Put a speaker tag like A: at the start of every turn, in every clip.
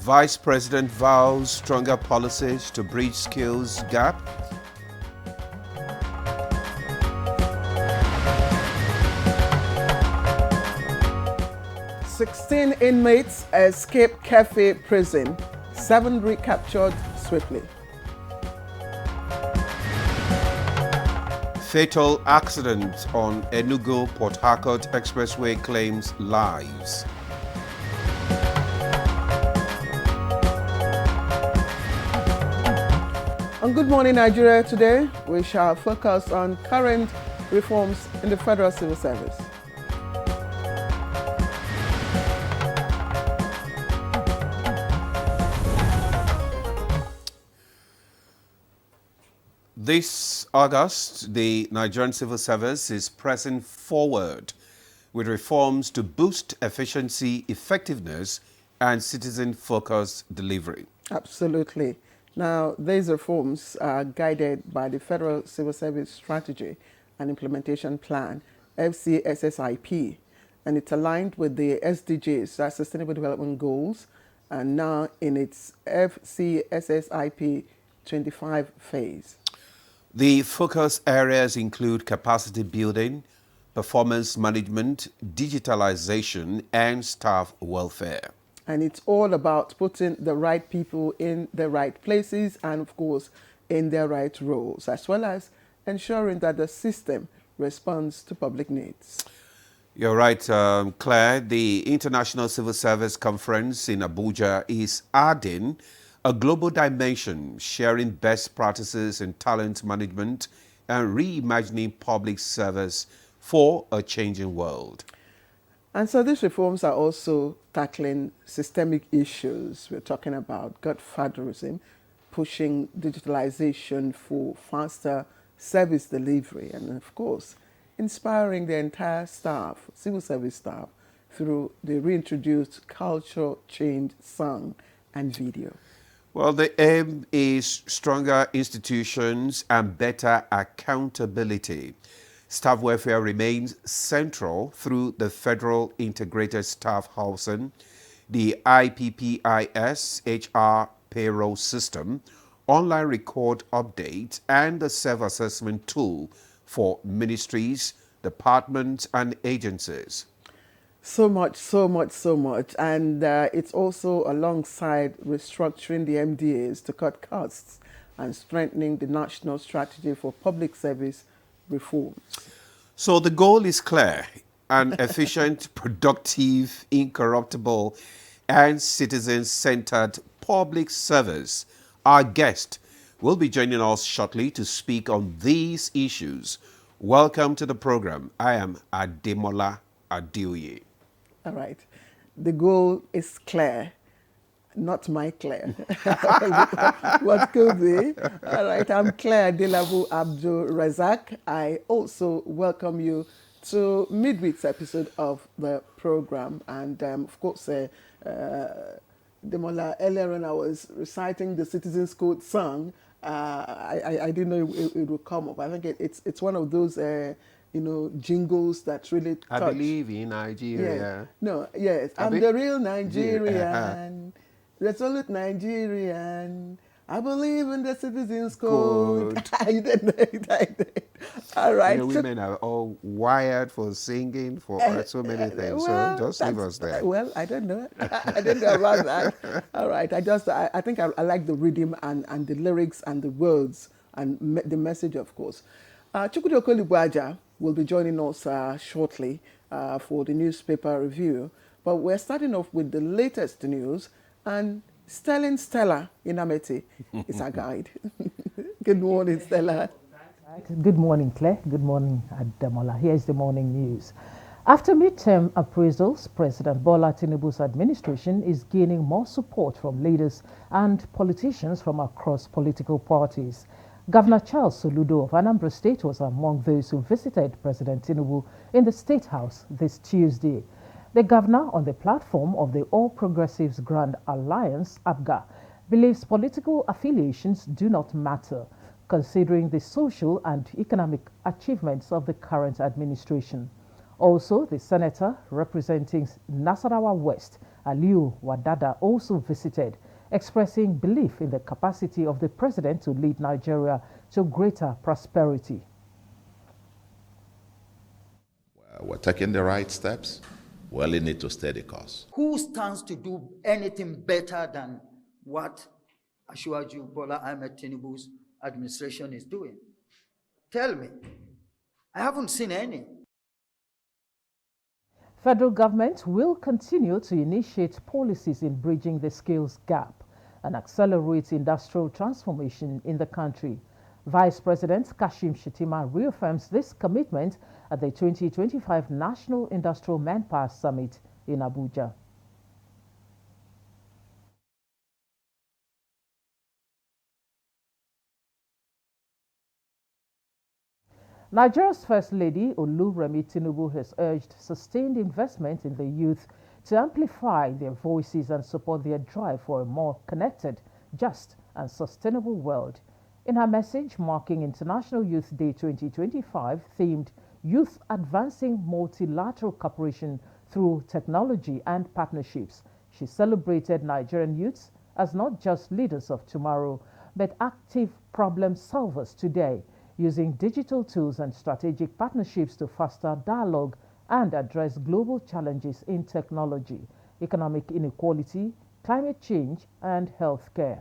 A: Vice President vows stronger policies to bridge skills gap.
B: "16 inmates escape Cafe prison, 7 recaptured swiftly."
A: Fatal accident on Enugu-Port Harcourt Expressway claims lives.
B: On Good Morning Nigeria today, we shall focus on current reforms in the Federal Civil Service.
A: This August, the Nigerian Civil Service is pressing forward with reforms to boost efficiency, effectiveness, and citizen-focused delivery.
B: Absolutely. Now, these reforms are guided by the Federal Civil Service Strategy and Implementation Plan, FCSSIP, and it's aligned with the SDGs, that's Sustainable Development Goals, and now in its FCSSIP 25 phase.
A: The focus areas include capacity building, performance management, digitalization, and staff welfare.
B: And it's all about putting the right people in the right places and, of course, in their right roles, as well as ensuring that the system responds to public needs.
A: You're right, Claire. The International Civil Service Conference in Abuja is adding a global dimension, sharing best practices in talent management and reimagining public service for a changing world.
B: And so these reforms are also tackling systemic issues. We're talking about godfatherism, pushing digitalization for faster service delivery, and of course, inspiring the entire staff, civil service staff, through the reintroduced culture change song and video.
A: Well, the aim is stronger institutions and better accountability. Staff welfare remains central through the Federal Integrated Staff Housing, the IPPIS HR payroll system, online record update, and the self-assessment tool for ministries, departments, and agencies.
B: So much. And it's also alongside restructuring the MDAs to cut costs and strengthening the national strategy for public service reforms.
A: So the goal is clear: an efficient, productive, incorruptible, and citizen-centered public service. Our guest will be joining us shortly to speak on these issues. Welcome to the program. I am Ademola Adeoye.
B: All right. The goal is clear, not my Claire. What could be? All right. I'm Claire Delavu Abdul Razak. I also welcome you to midweek's episode of the program. And of course, Demola, earlier on I was reciting the Citizens Code song. I didn't know it would come up. I think it's one of those jingles that really touch.
A: I believe in Nigeria.
B: Yeah. No, yes. I'm the real Nigerian, resolute Nigerian. I believe in the Citizens Code. I didn't know it. I did. All right.
A: Women are all wired for singing, for so many things.
B: Well,
A: so just leave us there.
B: Well, I don't know. I didn't know about that. All right. I think I like the rhythm and the lyrics and the words and the message, of course. Chukwudi Okoli will be joining us shortly for the newspaper review. But we're starting off with the latest news, and Sterling Stella Inameti is our guide. Good morning, Stella.
C: Good morning, Claire. Good morning, Ademola. Here's the morning news. After midterm appraisals, President Bola Tinubu's administration is gaining more support from leaders and politicians from across political parties. Governor Charles Soludo of Anambra State was among those who visited President Tinubu in the State House this Tuesday. The governor, on the platform of the All Progressives Grand Alliance, APGA, believes political affiliations do not matter, considering the social and economic achievements of the current administration. Also, the senator representing Nasarawa West, Aliu Wadada also visited, expressing belief in the capacity of the president to lead Nigeria to greater prosperity.
D: We're taking the right steps. We only need to stay the course.
E: Who stands to do anything better than what Asiwaju Bola Ahmed Tinubu's administration is doing? Tell me. I haven't seen any.
C: Federal government will continue to initiate policies in bridging the skills gap and accelerate industrial transformation in the country. Vice President Kashim Shettima reaffirms this commitment at the 2025 National Industrial Manpower Summit in Abuja. Nigeria's First Lady Oluremi Tinubu has urged sustained investment in the youth to amplify their voices and support their drive for a more connected, just and sustainable world. In her message marking International Youth Day 2025, themed Youth Advancing Multilateral Cooperation Through Technology and Partnerships, she celebrated Nigerian youths as not just leaders of tomorrow, but active problem solvers today, using digital tools and strategic partnerships to foster dialogue and address global challenges in technology, economic inequality, climate change, and healthcare.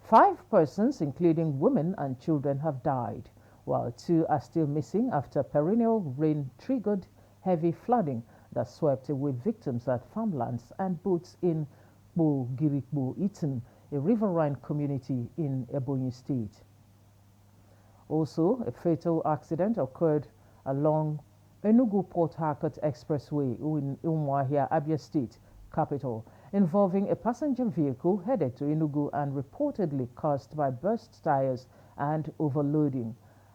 C: 5 persons, including women and children, have died, while 2 are still missing after perennial rain-triggered heavy flooding that swept away victims at farmlands and boats in Bogirikbo, Eaton, a riverine community in Ebonyi State. Also, a fatal accident occurred along Enugu-Port Harcourt Expressway in Umuahia, Abia State capital, involving a passenger vehicle headed to Enugu and reportedly caused by burst tires and overloading.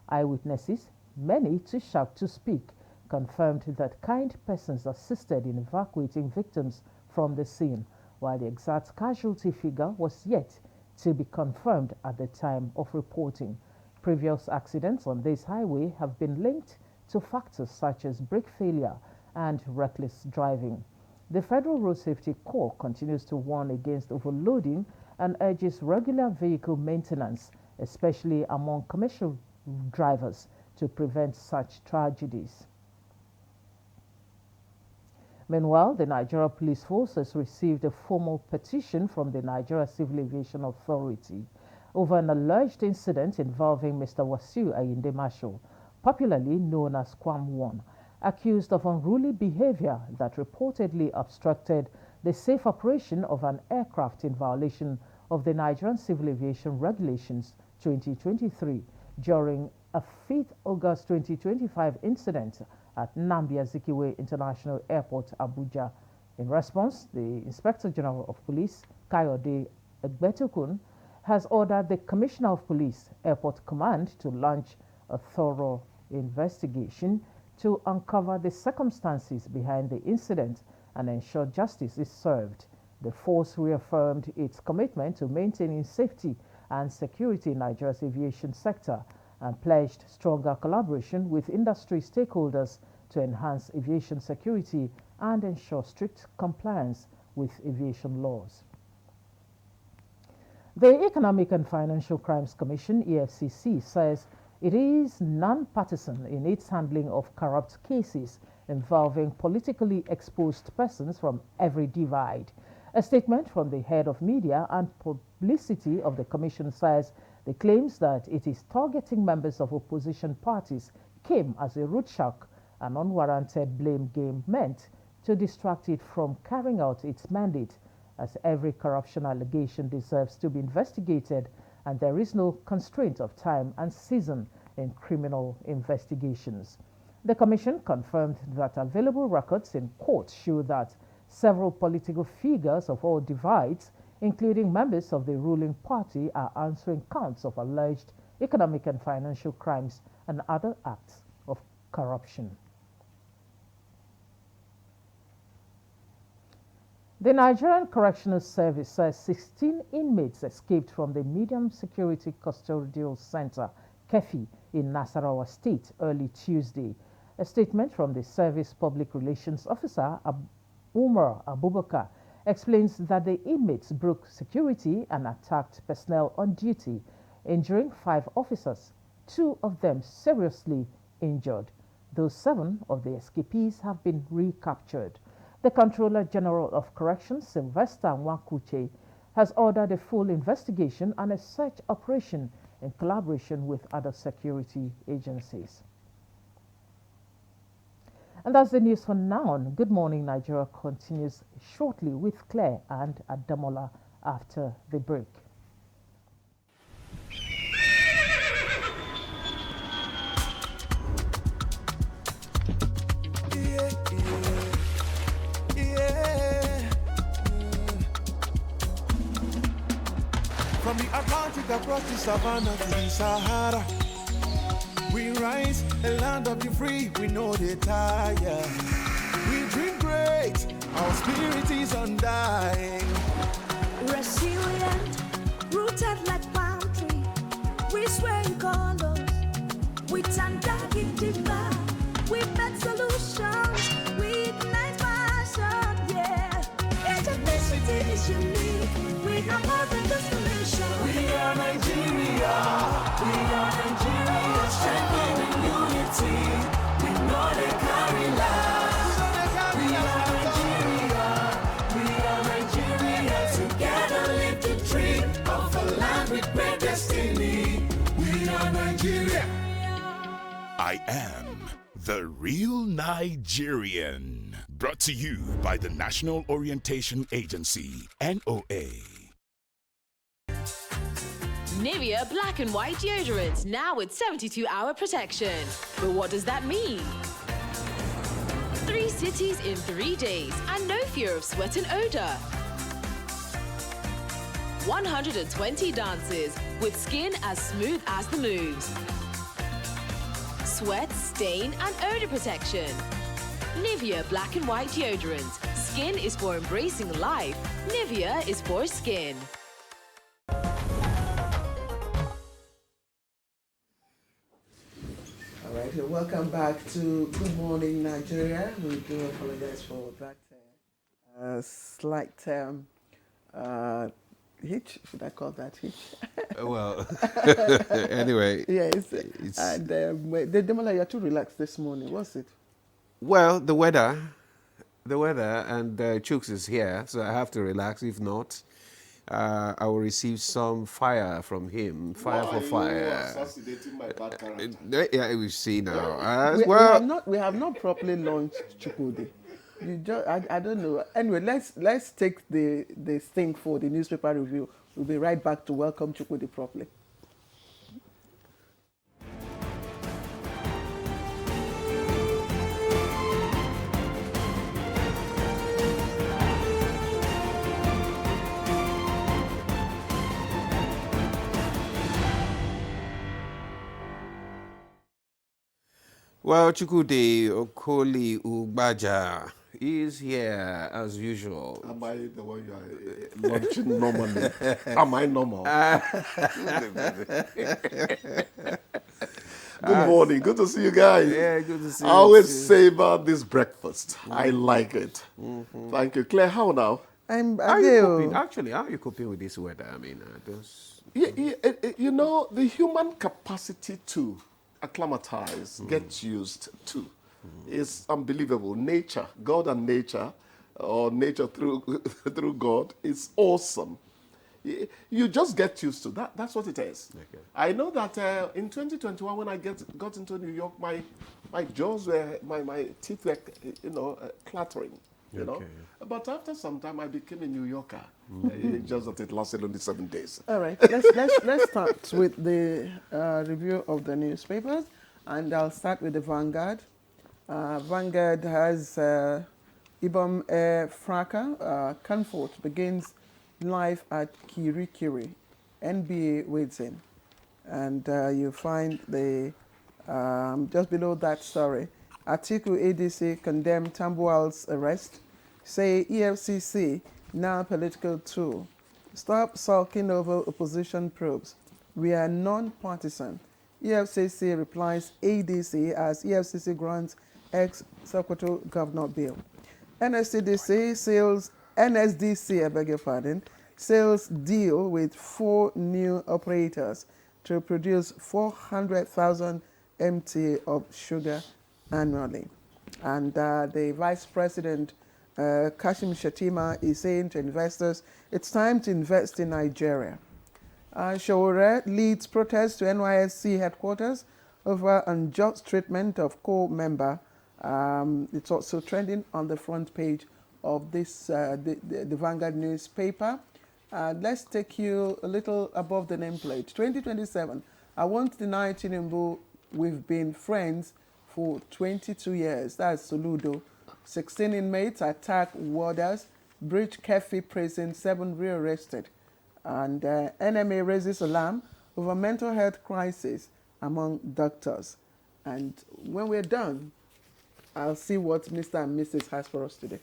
C: Eyewitnesses, many too shocked to speak, confirmed that kind persons assisted in evacuating victims from the scene, while the exact casualty figure was yet to be confirmed at the time of reporting. Previous accidents on this highway have been linked to factors such as brake failure and reckless driving. The Federal Road Safety Corps continues to warn against overloading and urges regular vehicle maintenance, especially among commercial drivers, to prevent such tragedies. Meanwhile, the Nigeria Police Force has received a formal petition from the Nigeria Civil Aviation Authority over an alleged incident involving Mr. Wasiu Ayinde Marshall, popularly known as Kwam 1, accused of unruly behavior that reportedly obstructed the safe operation of an aircraft in violation of the Nigerian Civil Aviation Regulations 2023 during a 5th August 2025 incident at Nnamdi Azikiwe International Airport, Abuja. In response, the Inspector General of Police, Kayode Egbetukun, has ordered the Commissioner of Police, Airport Command, to launch a thorough investigation to uncover the circumstances behind the incident and ensure justice is served. The force reaffirmed its commitment to maintaining safety and security in Nigeria's aviation sector and pledged stronger collaboration with industry stakeholders to enhance aviation security and ensure strict compliance with aviation laws. The Economic and Financial Crimes Commission, EFCC, says it is non-partisan in its handling of corrupt cases involving politically exposed persons from every divide. A statement from the head of media and publicity of the commission says the claims that it is targeting members of opposition parties came as a root shock and unwarranted blame game meant to distract it from carrying out its mandate, as every corruption allegation deserves to be investigated and there is no constraint of time and season in criminal investigations. The Commission confirmed that available records in court show that several political figures of all divides, including members of the ruling party, are answering counts of alleged economic and financial crimes and other acts of corruption. The Nigerian Correctional Service says 16 inmates escaped from the Medium Security Custodial Center, KEFI, in Nasarawa State early Tuesday. A statement from the Service Public Relations Officer, Umar Abubakar, explains that the inmates broke security and attacked personnel on duty, injuring 5 officers, 2 of them seriously injured. Those 7 of the escapees have been recaptured. The Controller General of Corrections, Sylvester Nwakuche, has ordered a full investigation and a search operation in collaboration with other security agencies. And that's the news for now. Good Morning Nigeria continues shortly with Claire and Adamola after the break.
F: From the Atlantic across the savannah to the Sahara, we rise, a land of the free, we know they tire. We dream great, our spirit is undying.
G: Resilient, rooted like palm tree, we sway in colors, with undying demand. We make solutions, we ignite passion, yeah. Ethnicity is unique, we are more than just a nation.
F: We are Nigeria, we are Nigeria, strengthening unity. We know they carry lives. We are Nigeria, we are Nigeria. Together live the dream of a land with great destiny. We are Nigeria.
H: I am the real Nigerian. Brought to you by the National Orientation Agency, NOA.
I: Nivea Black and White Deodorant, now with 72-hour protection. But what does that mean? 3 cities in 3 days and no fear of sweat and odor. 120 dances with skin as smooth as the moves. Sweat, stain and odor protection. Nivea Black and White Deodorant. Skin is for embracing life. Nivea is for skin.
B: All right, welcome back to Good Morning Nigeria. We do apologize for that slight hitch. Should I call that hitch?
A: Well, anyway.
B: Yes. And Demola, you're too relaxed this morning. What's it?
A: Well, the weather, and Chooks is here, so I have to relax. If not, I will receive some fire from him. Fire for fire.
J: You are assassinating my bad character.
A: Yeah, we see now.
B: We have not properly launched Chukwudi. I don't know. Anyway, let's take the thing for the newspaper review. We'll be right back to welcome Chukwudi properly.
A: Well, Chukwudi Okoli Ugbaja is here as usual.
J: Am I the one you are launching normally? Am I normal? Good morning. Good to see you guys.
A: Yeah, good to see you.
J: I always savor this breakfast. I like it. Thank you. Claire, how now?
B: I'm
A: How are you coping? Actually, how are you coping with this weather? I mean,
J: You know, the human capacity to acclimatize, get used to, is unbelievable. Nature, God and nature, or nature through through God, is awesome. You just get used to that. That's what it is. Okay. I know that in 2021, when I got into New York, my jaws were, my teeth were, clattering. You know, but after some time, I became a New Yorker. Just that it lasted only 7 days.
B: All right, let's start with the review of the newspapers, and I'll start with the Vanguard. Vanguard has Ibom Air Fracas. Comfort begins life at Kirikiri. NBA waits in, and you find the just below that story. Atiku ADC condemned Tambuwal's arrest. Say EFCC now political tool. Stop sulking over opposition probes. We are non-partisan. EFCC replies ADC as EFCC grants ex-Sokoto Governor Bill. NSDC, I beg your pardon, sales deal with 4 new operators to produce 400,000 MT of sugar annually. And the Vice President, Kashim Shettima, is saying to investors, it's time to invest in Nigeria. Showore leads protests to NYSC headquarters over unjust treatment of co-member. It's also trending on the front page of this the Vanguard newspaper. Let's take you a little above the nameplate. 2027. I won't deny Tinubu we've been friends for 22 years. That's Soludo. 16 inmates attack warders, breach Kefi prison, 7 rearrested. And NMA raises alarm over mental health crisis among doctors. And when we're done, I'll see what Mr. and Mrs. has for us today.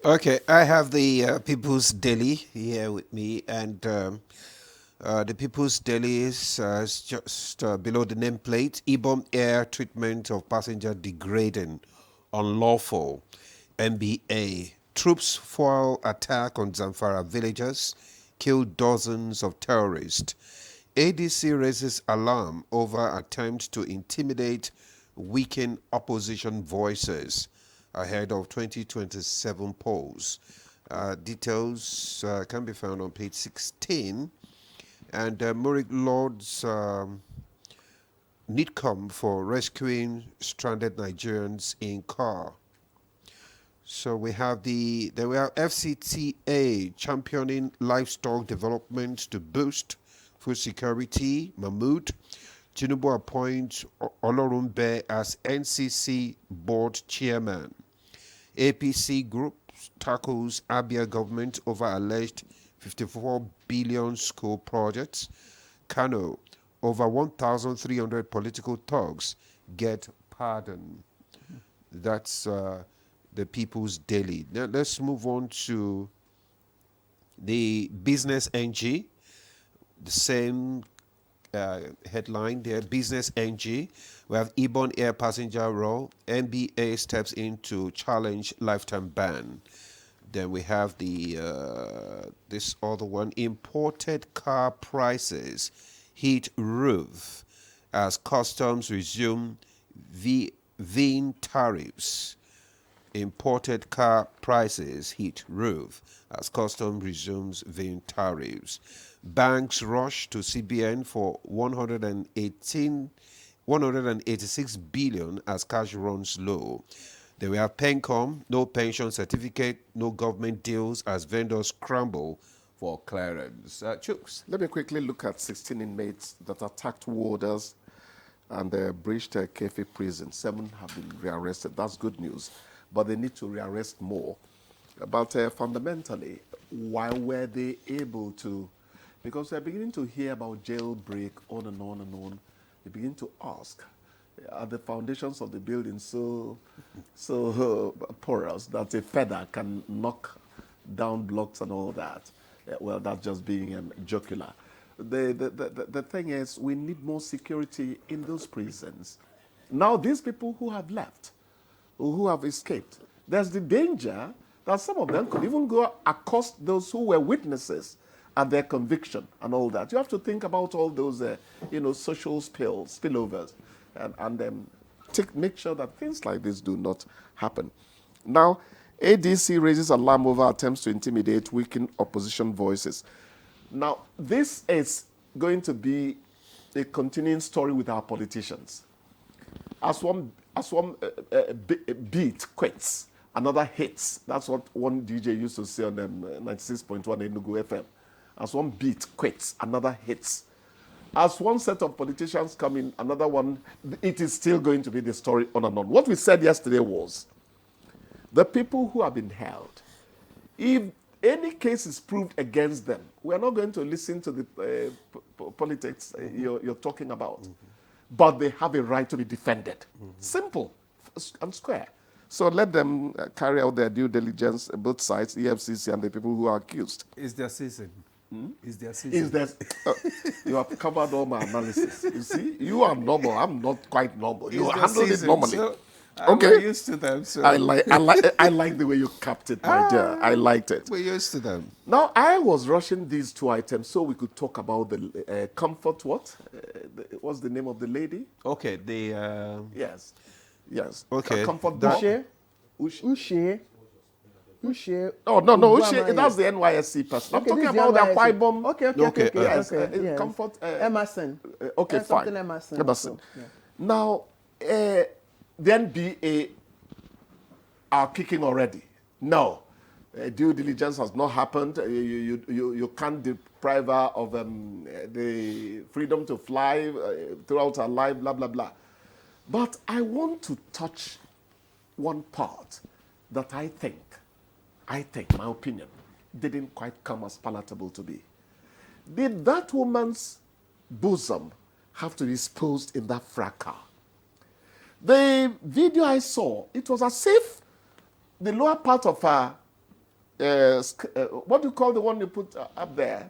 A: Okay, I have the People's Daily here with me, and the People's Daily is just below the nameplate. Ibom air treatment of passenger degrading, unlawful. NBA troops foil attack on Zamfara villagers, kill dozens of terrorists. ADC raises alarm over attempt to intimidate, weaken opposition voices ahead of 2027 polls. Details can be found on page 16. And Murik Lord's NITCOM for rescuing stranded Nigerians in car. So we have FCTA championing livestock development to boost food security. Mahmoud. Tinubu appoints Olorunbe as NCC board chairman. APC group tackles Abia government over alleged 54 billion school projects. Kano, over 1,300 political thugs get pardon. That's the People's Daily. Now let's move on to the Business NG. The same headline there, Business NG. We have Ibon Air passenger row. NBA steps in to challenge lifetime ban. Then we have the this other one, imported car prices hit roof as customs resume VIN tariffs. Imported car prices hit roof as customs resumes VIN tariffs. Banks rush to CBN for 186 billion as cash runs low. Then we have Pencom, no pension certificate, no government deals as vendors scramble for clearance. Chooks.
J: Let me quickly look at 16 inmates that attacked warders and breached Kefi prison. 7 have been rearrested. That's good news. But they need to rearrest more. But fundamentally, why were they able to? Because they're beginning to hear about jailbreak on and on and on. They begin to ask, are the foundations of the building so porous that a feather can knock down blocks and all that? Well, that's just being jocular. The thing is, we need more security in those prisons. Now, these people who have left, who have escaped, there's the danger that some of them could even go accost those who were witnesses at their conviction and all that. You have to think about all those, social spillovers, and make sure that things like this do not happen. Now, ADC raises alarm over attempts to intimidate, weaken opposition voices. Now, this is going to be a continuing story with our politicians. As one beat quits, another hits. That's what one DJ used to say on 96.1 Enugu FM. As one beat quits, another hits. As one set of politicians come in, another one, it is still going to be the story on and on. What we said yesterday was, the people who have been held, if any case is proved against them, we are not going to listen to the politics you're talking about. Mm-hmm. But they have a right to be defended. Mm-hmm. Simple and square. So let them carry out their due diligence, both sides, EFCC and the people who are accused.
K: Is their season? Is their season?
J: Is there, you have covered all my analysis. You see, you are normal. I'm not quite normal. You handled it normally.
K: So
J: Okay.
A: We're used to them. So
J: I like the way you capped it, my dear. I liked it.
A: we're used to them.
J: Now, I was rushing these two items so we could talk about the comfort. What? What's the name of the lady?
A: Okay, the
J: Yes.
A: Okay,
J: Comfort
A: that-
J: dog.
B: Ushe.
J: Oh, no,
B: Ugwama,
J: that's the NYSC person. I'm
B: Okay,
J: talking
B: this is
J: about the
B: NYSC.
J: Akwa Ibom.
B: Okay.
J: Yes,
B: yes.
J: Comfort.
B: Emerson.
J: Okay, fine.
B: Something Emerson.
J: Emerson.
B: Yeah.
J: Now, the NBA are kicking already. No, due diligence has not happened. You can't deprive her of the freedom to fly throughout her life, blah, blah, blah. But I want to touch one part that I think, my opinion, didn't quite come as palatable to me. Did that woman's bosom have to be exposed in that fracas? The video I saw, it was as if the lower part of her, what do you call the one you put up there?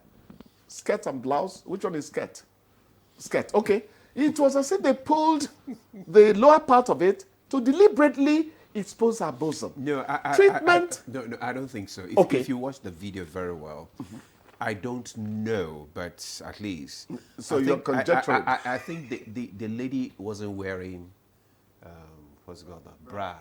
J: Skirt and blouse? Which one is skirt? Skirt, okay. It was as if they pulled the lower part of it to deliberately expose her bosom.
A: No,
J: Treatment?
A: No, I don't think so.
J: Okay.
A: If you watch the video very well, I don't know, but at least.
J: So
A: I
J: you're
A: think-
J: conjecturing.
A: I think the lady wasn't wearing, what's it called, that bra.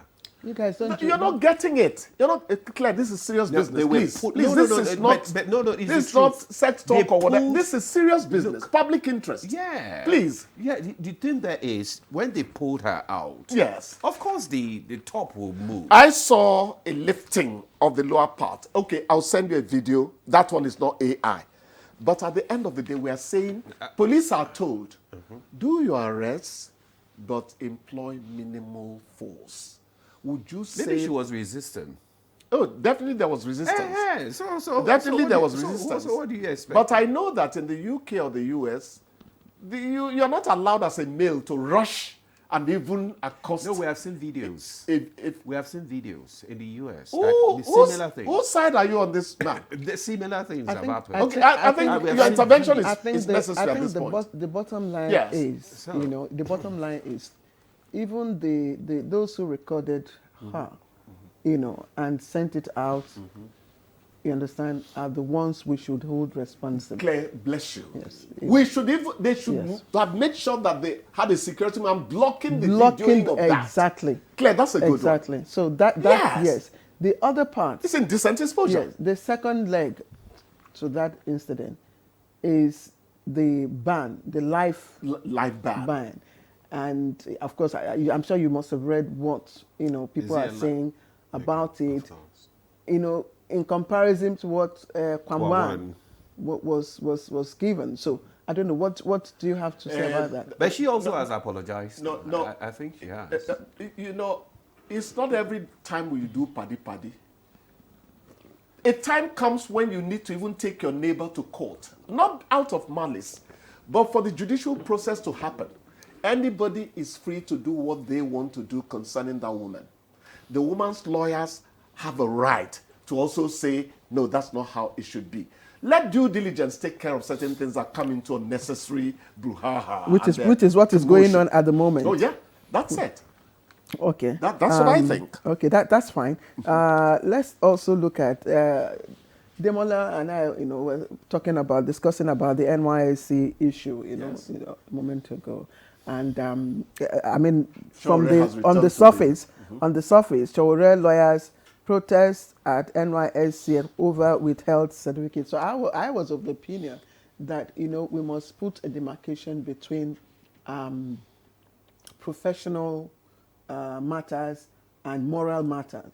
B: You guys don't.
J: You're not getting it. You're not, Claire, this is serious
A: No,
J: business.
A: they were
J: Please,
A: put-
J: please,
A: no,
J: this
A: no,
J: is
A: no,
J: not,
A: but no, it's
J: this is
A: the
J: not
A: truth.
J: sex
A: They
J: talk or whatever.
A: pulled-
J: This is serious business, public interest.
A: Yeah.
J: Please.
A: Yeah, the thing there is, when they pulled her out,
J: Yes.
A: of course the top will move.
J: I saw a lifting of the lower part. Okay, I'll send you a video. That one is not AI. But at the end of the day, we are saying, police are told, do your arrests, but employ minimal force. Would you say...
A: Maybe she was resistant.
J: Oh, definitely there was resistance.
A: So
J: Definitely
A: what
J: there
A: do-
J: was
A: so
J: resistance.
A: what do you expect?
J: But I know that in the UK or the US, you're not allowed as a male to rush and even accost.
A: No, we have seen videos. We have seen videos in the US.
J: Who-
A: that the similar things.
J: whose side are you on this man?
A: The similar things have happened.
J: Okay, I think
A: we have
J: your
A: seen
J: intervention
A: videos.
J: is necessary at this
B: the
J: point.
B: the bottom line
J: Yes.
B: is,
A: So-
B: the bottom line is, even those who recorded her, and sent it out, you understand, are the ones we should hold responsible.
J: Claire, bless you.
B: Yes.
J: They should
B: Yes.
J: have made sure that they had a security man blocking the
B: Blocking
J: videoing of that.
B: exactly.
J: Claire, that's a good one.
B: Exactly. So that
J: Yes.
B: yes. The other part.
J: It's indecent exposure.
B: Yes. The second leg to that incident is the ban, the life
J: Life ban.
B: And of course, I'm sure you must have read what people
A: Is
B: are
A: it
B: saying about it.
A: course.
B: In comparison to what
A: Kwamwan.
B: Kwamwan was given. So I don't know what do you have to say about that?
A: But she also has apologized.
J: No.
A: I think she has.
J: It's not every time you do paddy. A time comes when you need to even take your neighbor to court, not out of malice, but for the judicial process to happen. Anybody is free to do what they want to do concerning that woman. The woman's lawyers have a right to also say, no, that's not how it should be. Let due diligence take care of certain things that come into unnecessary brouhaha.
B: Which is what is going on at the moment.
J: Oh, yeah, that's it.
B: Okay.
J: That's what I think.
B: Okay, that's fine. Let's also look at Demola and I, were discussing about the NYSC issue,
J: Yes.
B: a moment ago. And I mean,
J: Showore has
B: on
J: returned
B: the
J: to
B: surface, Showore lawyers protest at NYSC over withheld certificates. So I was of the opinion that we must put a demarcation between professional matters and moral matters,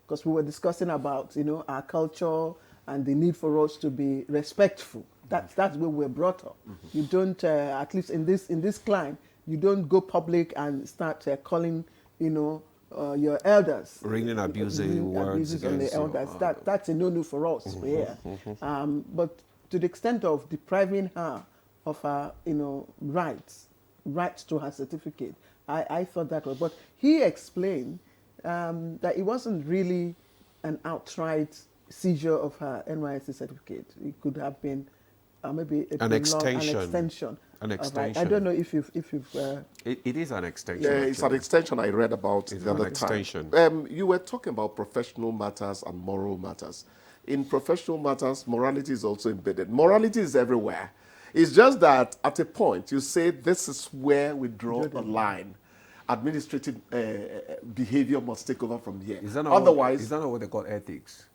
B: because we were discussing about our culture and the need for us to be respectful. That's where we're brought up. You don't, at least in this climb, you don't go public and start calling your elders,
A: Ringing abusing words
B: abuses on the
A: against you.
B: elders. That's a no-no for us here. But to the extent of depriving her of her rights to her certificate, I thought that was. But he explained that it wasn't really an outright seizure of her NYSC certificate. It could have been maybe
A: An extension.
B: An extension.
A: An
B: Right.
A: extension.
B: I don't know if you've
A: It is an extension.
J: Yeah, it's an
A: actually.
J: extension I read about
A: It's
J: the
A: an
J: other
A: extension.
J: time. You were talking about professional matters and moral matters. In professional matters, morality is also embedded. Morality is everywhere. It's just that at a point you say this is where we draw the line. Administrative behavior must take over from here.
A: Is that not
J: Otherwise,
A: is that not what they call ethics?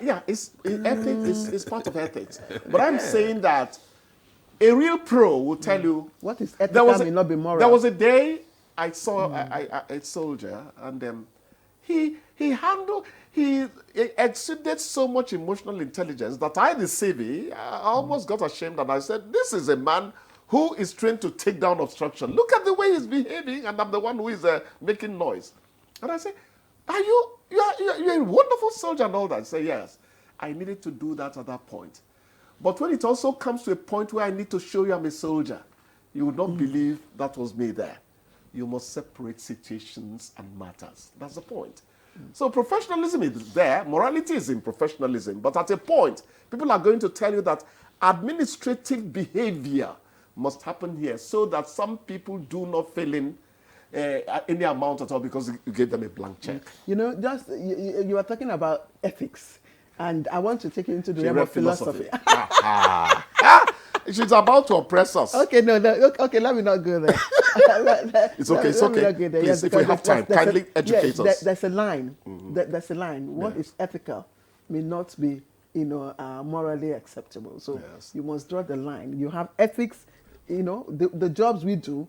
J: yeah, ethics is part of ethics. But I'm saying that a real pro will tell you
B: what is ethical may not be moral.
J: There was a day I saw a soldier, and he exuded so much emotional intelligence that I, the CV, I almost got ashamed, and I said, "This is a man who is trained to take down obstruction. Look at the way he's behaving, and I'm the one who is making noise." And I said, you're a wonderful soldier and all that. I say, yes, I needed to do that at that point. But when it also comes to a point where I need to show you I'm a soldier, you would not believe that was me there. You must separate situations and matters. That's the point. So professionalism is there. Morality is in professionalism. But at a point, people are going to tell you that administrative behavior must happen here so that some people do not fill in any amount at all because you gave them a blank check.
B: You know, just you are talking about ethics, and I want to take you into the realm of philosophy.
J: She's about to oppress us.
B: Okay, no, okay, let me not go there.
J: It's okay, it's okay. Please, yes, if we have time, kindly educate us.
B: There's a line. There's a line. What is ethical may not be, morally acceptable. So you must draw the line. You have ethics. The jobs we do,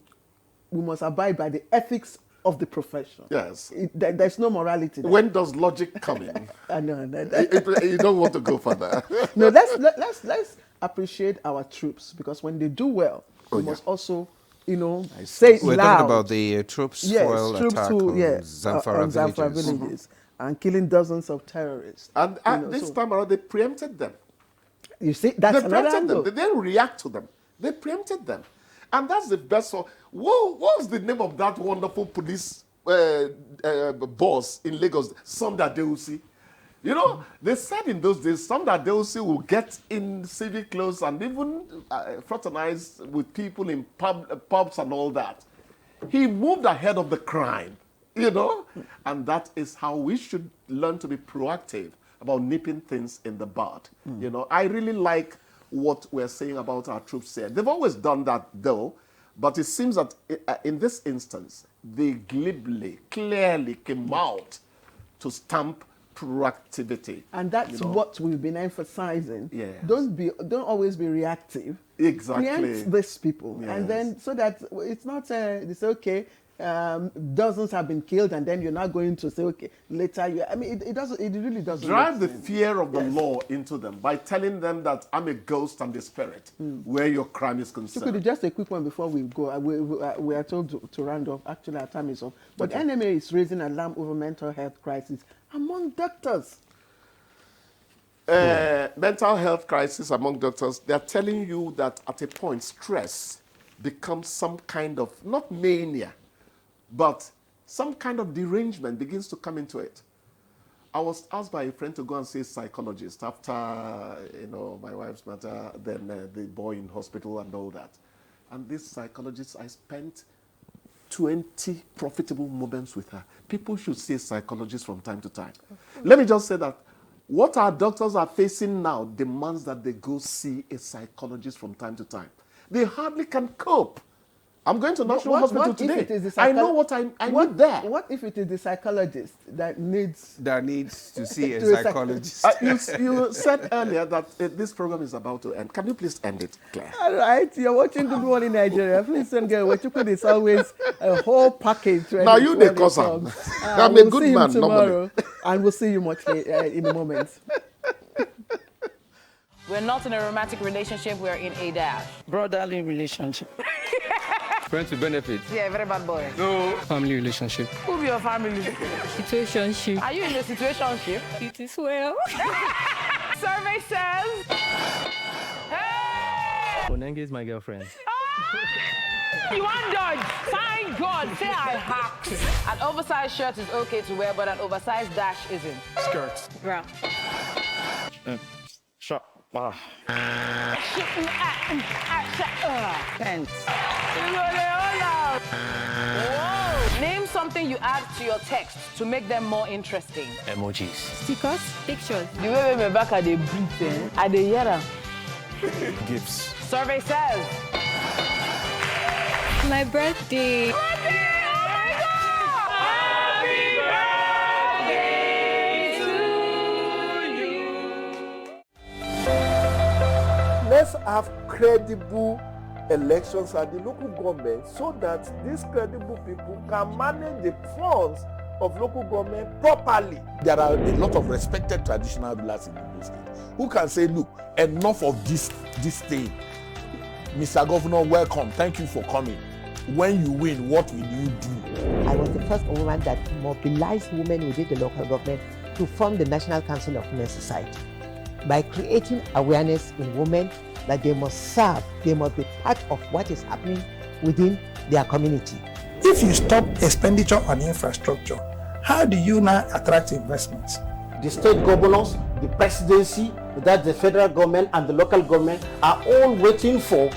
B: we must abide by the ethics of the profession.
J: Yes.
B: There's no morality there.
J: When does logic come in?
B: I know.
J: You don't want to go further.
B: No, let's appreciate our troops, because when they do well, we must also, say it
A: We're
B: loud.
A: talking about the troops foil attack on Zamfara
B: villages and killing dozens of terrorists.
J: And this time around, they preempted them.
B: You see, that's another angle.
J: They didn't react to them. They preempted them. And that's the best one. What was the name of that wonderful police boss in Lagos? Sunday Adeusi. They said in those days, Sunday Adeusi will get in civic clothes and even fraternize with people in pubs and all that. He moved ahead of the crime, And that is how we should learn to be proactive about nipping things in the bud. I really like what we're saying about our troops here. They've always done that, though, but it seems that in this instance, they glibly, clearly came out to stamp proactivity.
B: And that's what we've been emphasizing.
J: Yes.
B: Don't always be reactive.
J: Exactly.
B: Preempt these people.
J: Yes.
B: And then so that it's not it's okay. Dozens have been killed, and then you're not going to say, okay, later. It really doesn't
J: drive the fear of the law into them by telling them that I'm a ghost and a spirit where your crime is concerned.
B: Just a quick one before we go. We are told to round off. Actually, our time is up. But NMA is raising alarm over mental health crisis among doctors.
J: Mental health crisis among doctors. They are telling you that at a point, stress becomes some kind of, not mania, but some kind of derangement begins to come into it. I was asked by a friend to go and see a psychologist after, my wife's matter, then the boy in hospital and all that. And this psychologist, I spent 20 profitable moments with her. People should see a psychologist from time to time. Let me just say that what our doctors are facing now demands that they go see a psychologist from time to time. They hardly can cope. I'm going to National Hospital today. I know what I need there.
B: What if it is the psychologist that needs
A: to see a psychologist?
J: You said earlier that this program is about to end. Can you please end it, Claire?
B: All right. You're watching Good Morning Nigeria. Please don't get away. It's always a whole package.
J: Now you the cousin. I'm a good man
B: tomorrow, and we'll see you much later in a moment.
L: We're not in a romantic relationship. We're in a dash.
M: Brotherly relationship.
N: Friends with benefits.
L: Yeah, very bad boy.
N: No. Family relationship.
L: Who be your family?
M: Situationship.
L: Are you in a situationship?
M: It is well.
L: Survey says. Hey!
N: Onenge is my girlfriend.
L: You want dodge? Thank God. Say I hacked. An oversized shirt is okay to wear, but an oversized dash isn't.
N: Skirt.
L: Bra.
N: Short.
L: Pants. Whoa! Name something you add to your text to make them more interesting.
N: Emojis.
M: Stickers, pictures.
L: The way my back at the breathing, at the yara.
N: Gifts.
L: Survey says.
M: My birthday.
J: Let's have credible elections at the local government so that these credible people can manage the funds of local government properly.
O: There are a lot of respected traditional rulers in the state who can say, look, enough of this thing. Mr. Governor, welcome. Thank you for coming. When you win, what will you do?
P: I was the first woman that mobilized women within the local government to form the National Council of Women Society by creating awareness in women that they must serve, they must be part of what is happening within their community.
Q: If you stop expenditure on infrastructure, how do you now attract investments?
R: The state governors, the presidency, that the federal government and the local government are all waiting for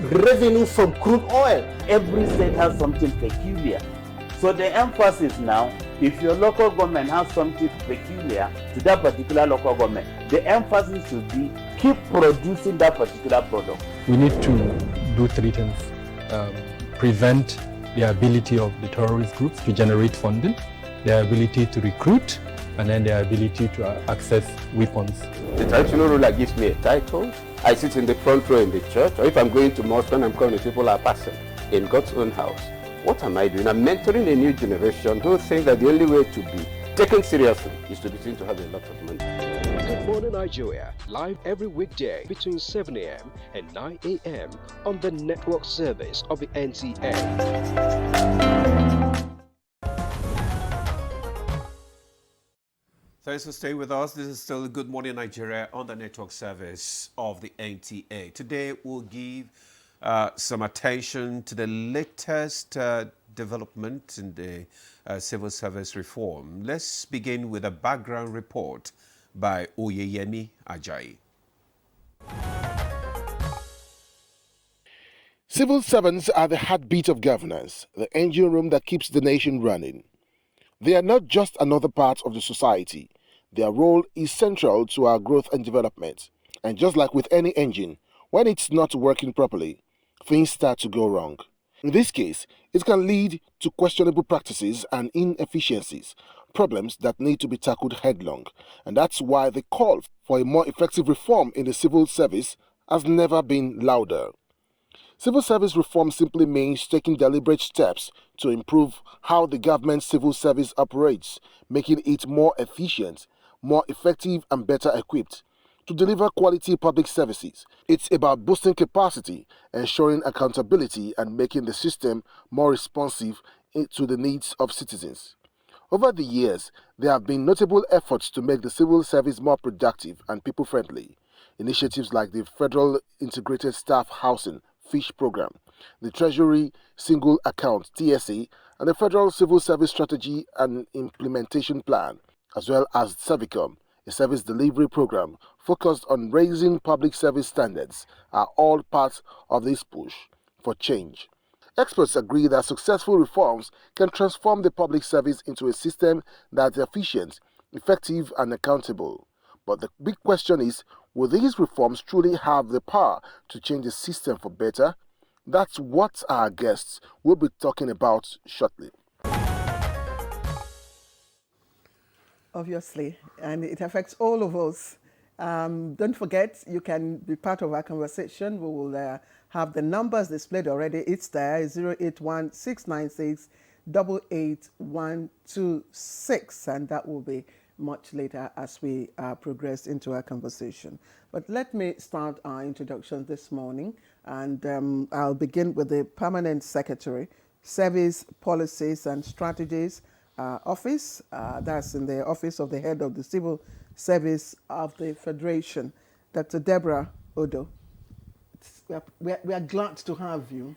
R: revenue from crude oil.
S: Every state has something peculiar. So the emphasis now, if your local government has something peculiar to that particular local government, the emphasis should be keep producing that particular product.
N: We need to do three things. Prevent the ability of the terrorist groups to generate funding, their ability to recruit, and then their ability to access weapons.
T: The traditional ruler gives me a title. I sit in the front row in the church, or if I'm going to mosque when I'm coming, people are passing in God's own house. What am I doing? I'm mentoring a new generation who think that the only way to be taken seriously is to be seen to have a lot of money.
U: Good Morning Nigeria, live every weekday between 7 a.m. and 9 a.m. on the network service of the NTA.
A: Thanks for staying with us. This is still Good Morning Nigeria on the network service of the NTA. Today we'll give some attention to the latest development in the civil service reform. Let's begin with a background report by Oyeyemi Ajayi.
V: Civil servants are the heartbeat of governance, the engine room that keeps the nation running. They are not just another part of the society. Their role is central to our growth and development. And just like with any engine, when it's not working properly, things start to go wrong. In this case, it can lead to questionable practices and inefficiencies, problems that need to be tackled headlong. And that's why the call for a more effective reform in the civil service has never been louder. Civil service reform simply means taking deliberate steps to improve how the government civil service operates, making it more efficient, more effective and better equipped to deliver quality public services. It's about boosting capacity, ensuring accountability and making the system more responsive to the needs of citizens. Over the years, there have been notable efforts to make the civil service more productive and people-friendly. Initiatives like the Federal Integrated Staff Housing FISH program, the Treasury Single Account TSA, and the Federal Civil Service Strategy and Implementation Plan, as well as Servicom, a service delivery program focused on raising public service standards, are all part of this push for change. Experts agree that successful reforms can transform the public service into a system that's efficient, effective, and accountable. But the big question is, will these reforms truly have the power to change the system for better? That's what our guests will be talking about shortly.
B: Obviously, and it affects all of us. Don't forget, you can be part of our conversation. We will have the numbers displayed already. It's there, 081-696-88126, and that will be much later as we progress into our conversation. But let me start our introduction this morning, and I'll begin with the Permanent Secretary, Service Policies and Strategies Office. That's in the Office of the Head of the Civil Service of the Federation, Dr. Deborah Odo. We are glad to have you.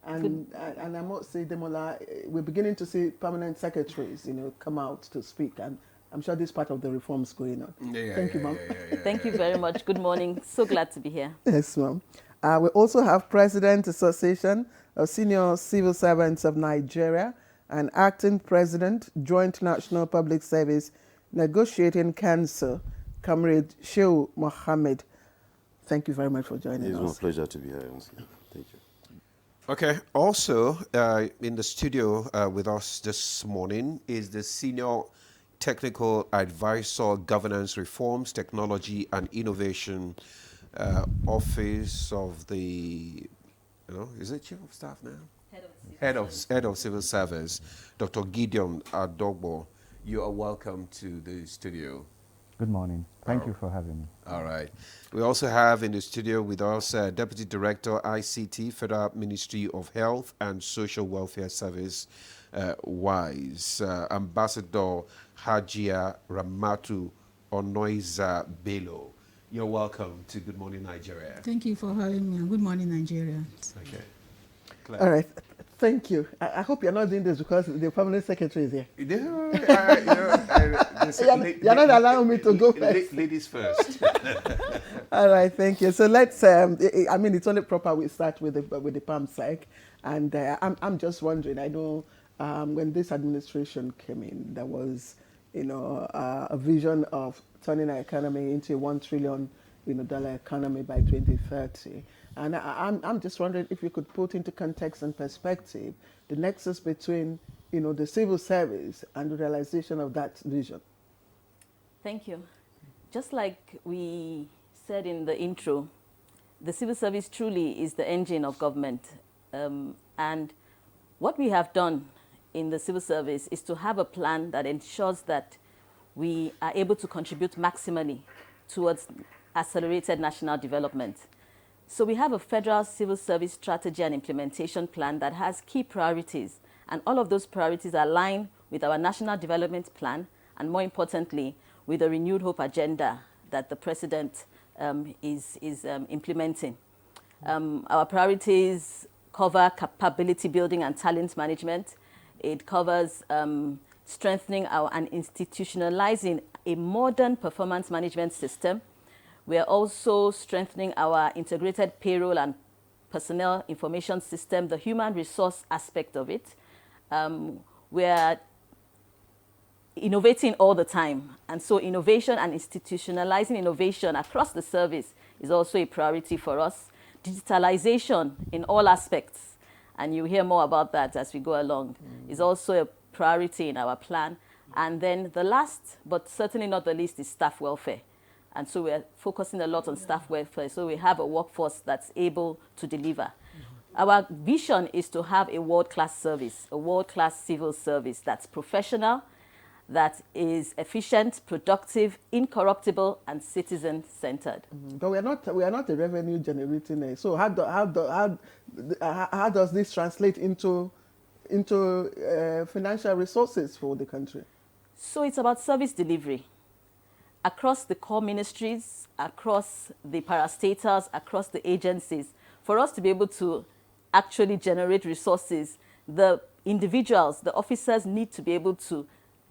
B: And I must say, Demola, we're beginning to see permanent secretaries, come out to speak. And I'm sure this part of the reform is going on. Thank you, ma'am.
D: Thank you very much. Good morning. So glad to be here.
B: Yes, ma'am. We also have President Association of Senior Civil Servants of Nigeria and Acting President, Joint National Public Service Negotiating Council, Comrade Shehu Mohammed. Thank you very much for joining us.
E: It's my pleasure to be here. Thank you.
A: Okay. Also, in the studio with us this morning is the Senior Technical Advisor, Governance Reforms, Technology and Innovation Office of the, is it Chief of Staff now? Head of Civil Service, Dr. Gideon Adogbo. You are welcome to the studio.
W: Good morning. Thank you for having me.
A: All right. We also have in the studio with us Deputy Director, ICT, Federal Ministry of Health and Social Welfare Service, WISE, Ambassador Hajia Ramatu Onoiza Bello. You're welcome to Good Morning Nigeria.
X: Thank you for having me. Good morning, Nigeria.
A: Okay. Claire.
B: All right. Thank you. I hope you're not doing this because the permanent secretary is here.
A: No,
B: you're not allowing me to go first.
A: Ladies first.
B: All right, thank you. So let's. I mean, it's only proper we start with the PAMSEC, and I'm just wondering. I know when this administration came in, there was a vision of turning our economy into a $1 trillion dollar economy by 2030. And I'm just wondering if you could put into context and perspective the nexus between, the civil service and the realization of that vision.
D: Thank you. Just like we said in the intro, the civil service truly is the engine of government. And what we have done in the civil service is to have a plan that ensures that we are able to contribute maximally towards accelerated national development. So we have a federal civil service strategy and implementation plan that has key priorities, and all of those priorities align with our national development plan, and more importantly, with the renewed hope agenda that the president is implementing. Our priorities cover capability building and talent management. It covers strengthening and institutionalizing a modern performance management system. We are also strengthening our integrated payroll and personnel information system, the human resource aspect of it. We are innovating all the time. And so innovation and institutionalizing innovation across the service is also a priority for us. Digitalization in all aspects, and you hear more about that as we go along, is also a priority in our plan. And then the last, but certainly not the least, is staff welfare. And so we're focusing a lot on staff welfare. So we have a workforce that's able to deliver. Our vision is to have a world-class service, a world-class civil service that's professional, that is efficient, productive, incorruptible, and citizen-centered.
B: But we are not a revenue generating. So how does this translate into financial resources for the country?
D: So it's about service delivery. Across the core ministries, across the parastatals, across the agencies, for us to be able to actually generate resources, the individuals, the officers need to be able to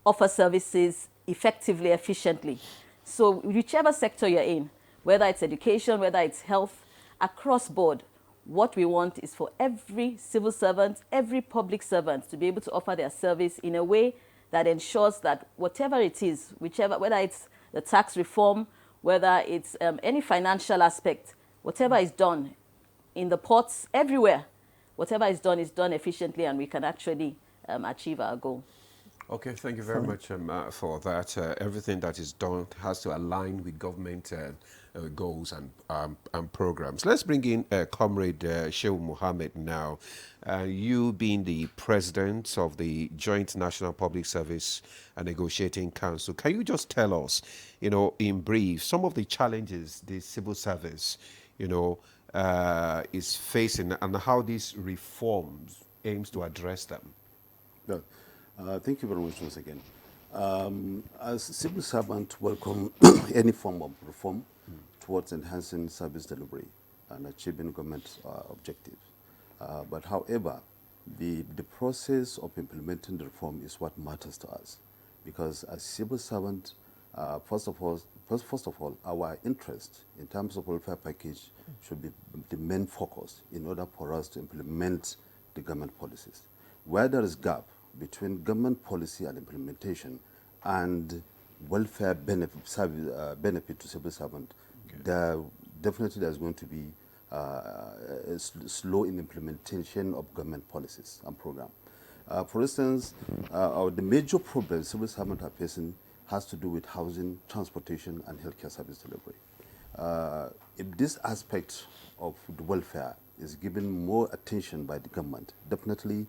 D: offer services effectively, efficiently. So whichever sector you're in, whether it's education, whether it's health, across board, what we want is for every civil servant, every public servant to be able to offer their service in a way that ensures that whatever it is, whether it's the tax reform, whether it's any financial aspect, whatever is done in the ports, everywhere, whatever is done efficiently, and we can actually achieve our goal.
A: Okay, thank you very much for that. Everything that is done has to align with government goals and programs. Let's bring in Comrade Shehu Mohammed now. You being the president of the Joint National Public Service and Negotiating Council, can you just tell us, in brief, some of the challenges the civil service, is facing and how these reforms aims to address them?
E: No. Thank you very much once again. As civil servant, welcome any form of reform towards enhancing service delivery and achieving government objectives. But however, the process of implementing the reform is what matters to us. because as civil servant, first of all, our interest in terms of welfare package should be the main focus in order for us to implement the government policies. Where there is gap between government policy and implementation and welfare benefit to civil servant, definitely there's going to be slow in implementation of government policies and program. For instance, the major problem civil servants are facing has to do with housing, transportation, and healthcare service delivery. If this aspect of the welfare is given more attention by the government, definitely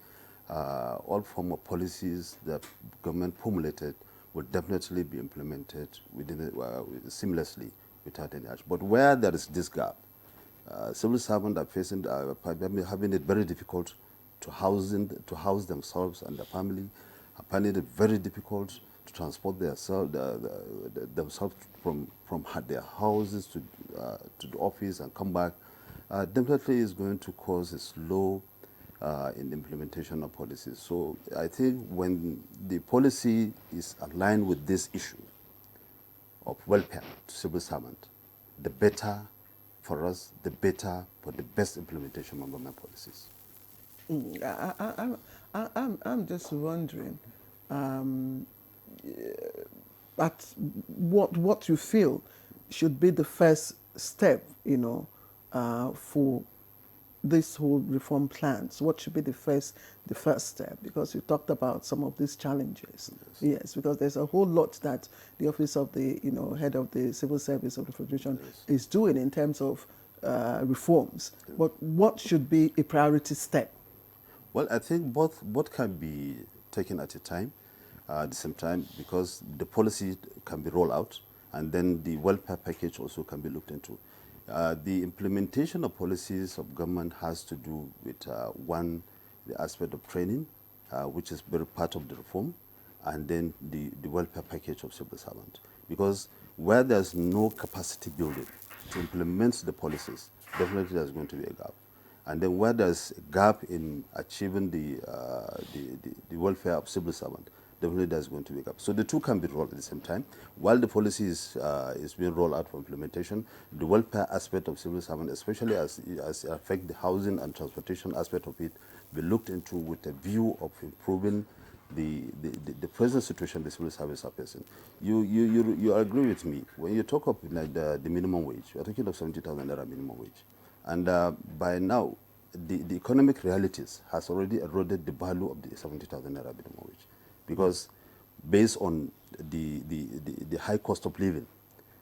E: all form of policies that government formulated will definitely be implemented within seamlessly without any action. But where there is this gap, civil servants are facing, having it very difficult to house themselves and their family, are finding it very difficult to transport themselves from their houses to the office and come back. Definitely is going to cause a slow in the implementation of policies. So I think when the policy is aligned with this issue of welfare to civil servant, the better for us, the better for the best implementation of government policies.
B: I'm just wondering, at what you feel should be the first step, for this whole reform plans. What should be the first step? Because you talked about some of these challenges. Yes, because there's a whole lot that the office of the head of the civil service of the Federation is doing in terms of reforms. But what should be a priority step?
E: Well, I think both can be taken at a time, at the same time, because the policy can be rolled out, and then the welfare package also can be looked into. The implementation of policies of government has to do with one, the aspect of training, which is very part of the reform, and then the welfare package of civil servant. Because where there's no capacity building to implement the policies, definitely there's going to be a gap. And then where there's a gap in achieving the welfare of civil servant, definitely there's going to be a gap. So the two can be rolled at the same time. While the policy is being rolled out for implementation, the welfare aspect of civil servant, especially as it affects the housing and transportation aspect of it, be looked into with a view of improving the present situation the civil service are facing. You agree with me when you talk of like the minimum wage. You're talking of 70,000 naira minimum wage, and by now the economic realities has already eroded the value of the 70,000 naira minimum wage, because based on the high cost of living,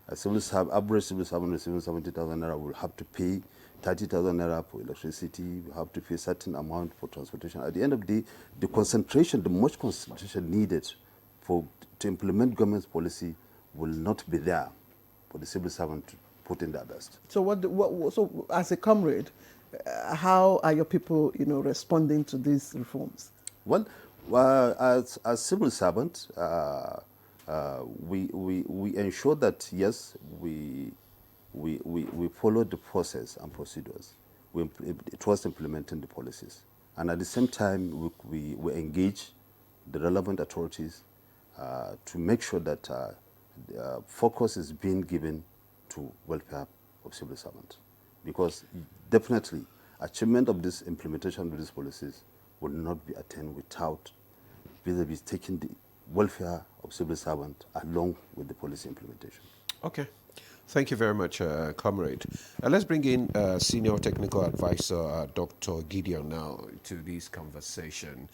E: average civil servant receiving 70,000 naira will have to pay 30,000 naira for electricity, we have to pay a certain amount for transportation. At the end of the day, the much concentration needed to implement government's policy will not be there for the civil servant to put in their best.
B: So so as a comrade, how are your people, responding to these reforms?
E: Well, as civil servants, we ensure that yes, we follow the process and procedures towards implementing the policies, and at the same time we engage the relevant authorities to make sure that focus is being given to welfare of civil servants, because definitely achievement of this implementation of these policies will not be attained without vis-a-vis taking the welfare of civil servants along with the policy implementation.
A: Okay. Thank you very much, Comrade. Let's bring in Senior Technical Advisor, Dr. Gideon, now to this conversation.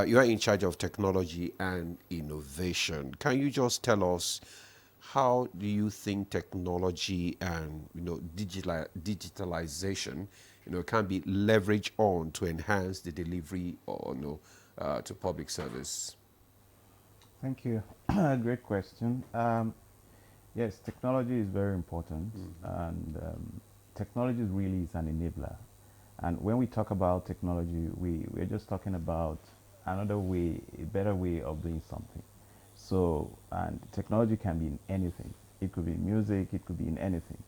A: You are in charge of technology and innovation. Can you just tell us, how do you think technology and digitalization can be leveraged on to enhance the delivery to public service?
W: Thank you. Great question. Yes, technology is very important, and technology really is an enabler. And when we talk about technology, we're just talking about another way, a better way of doing something. So, and technology can be in anything. It could be in music, it could be in anything.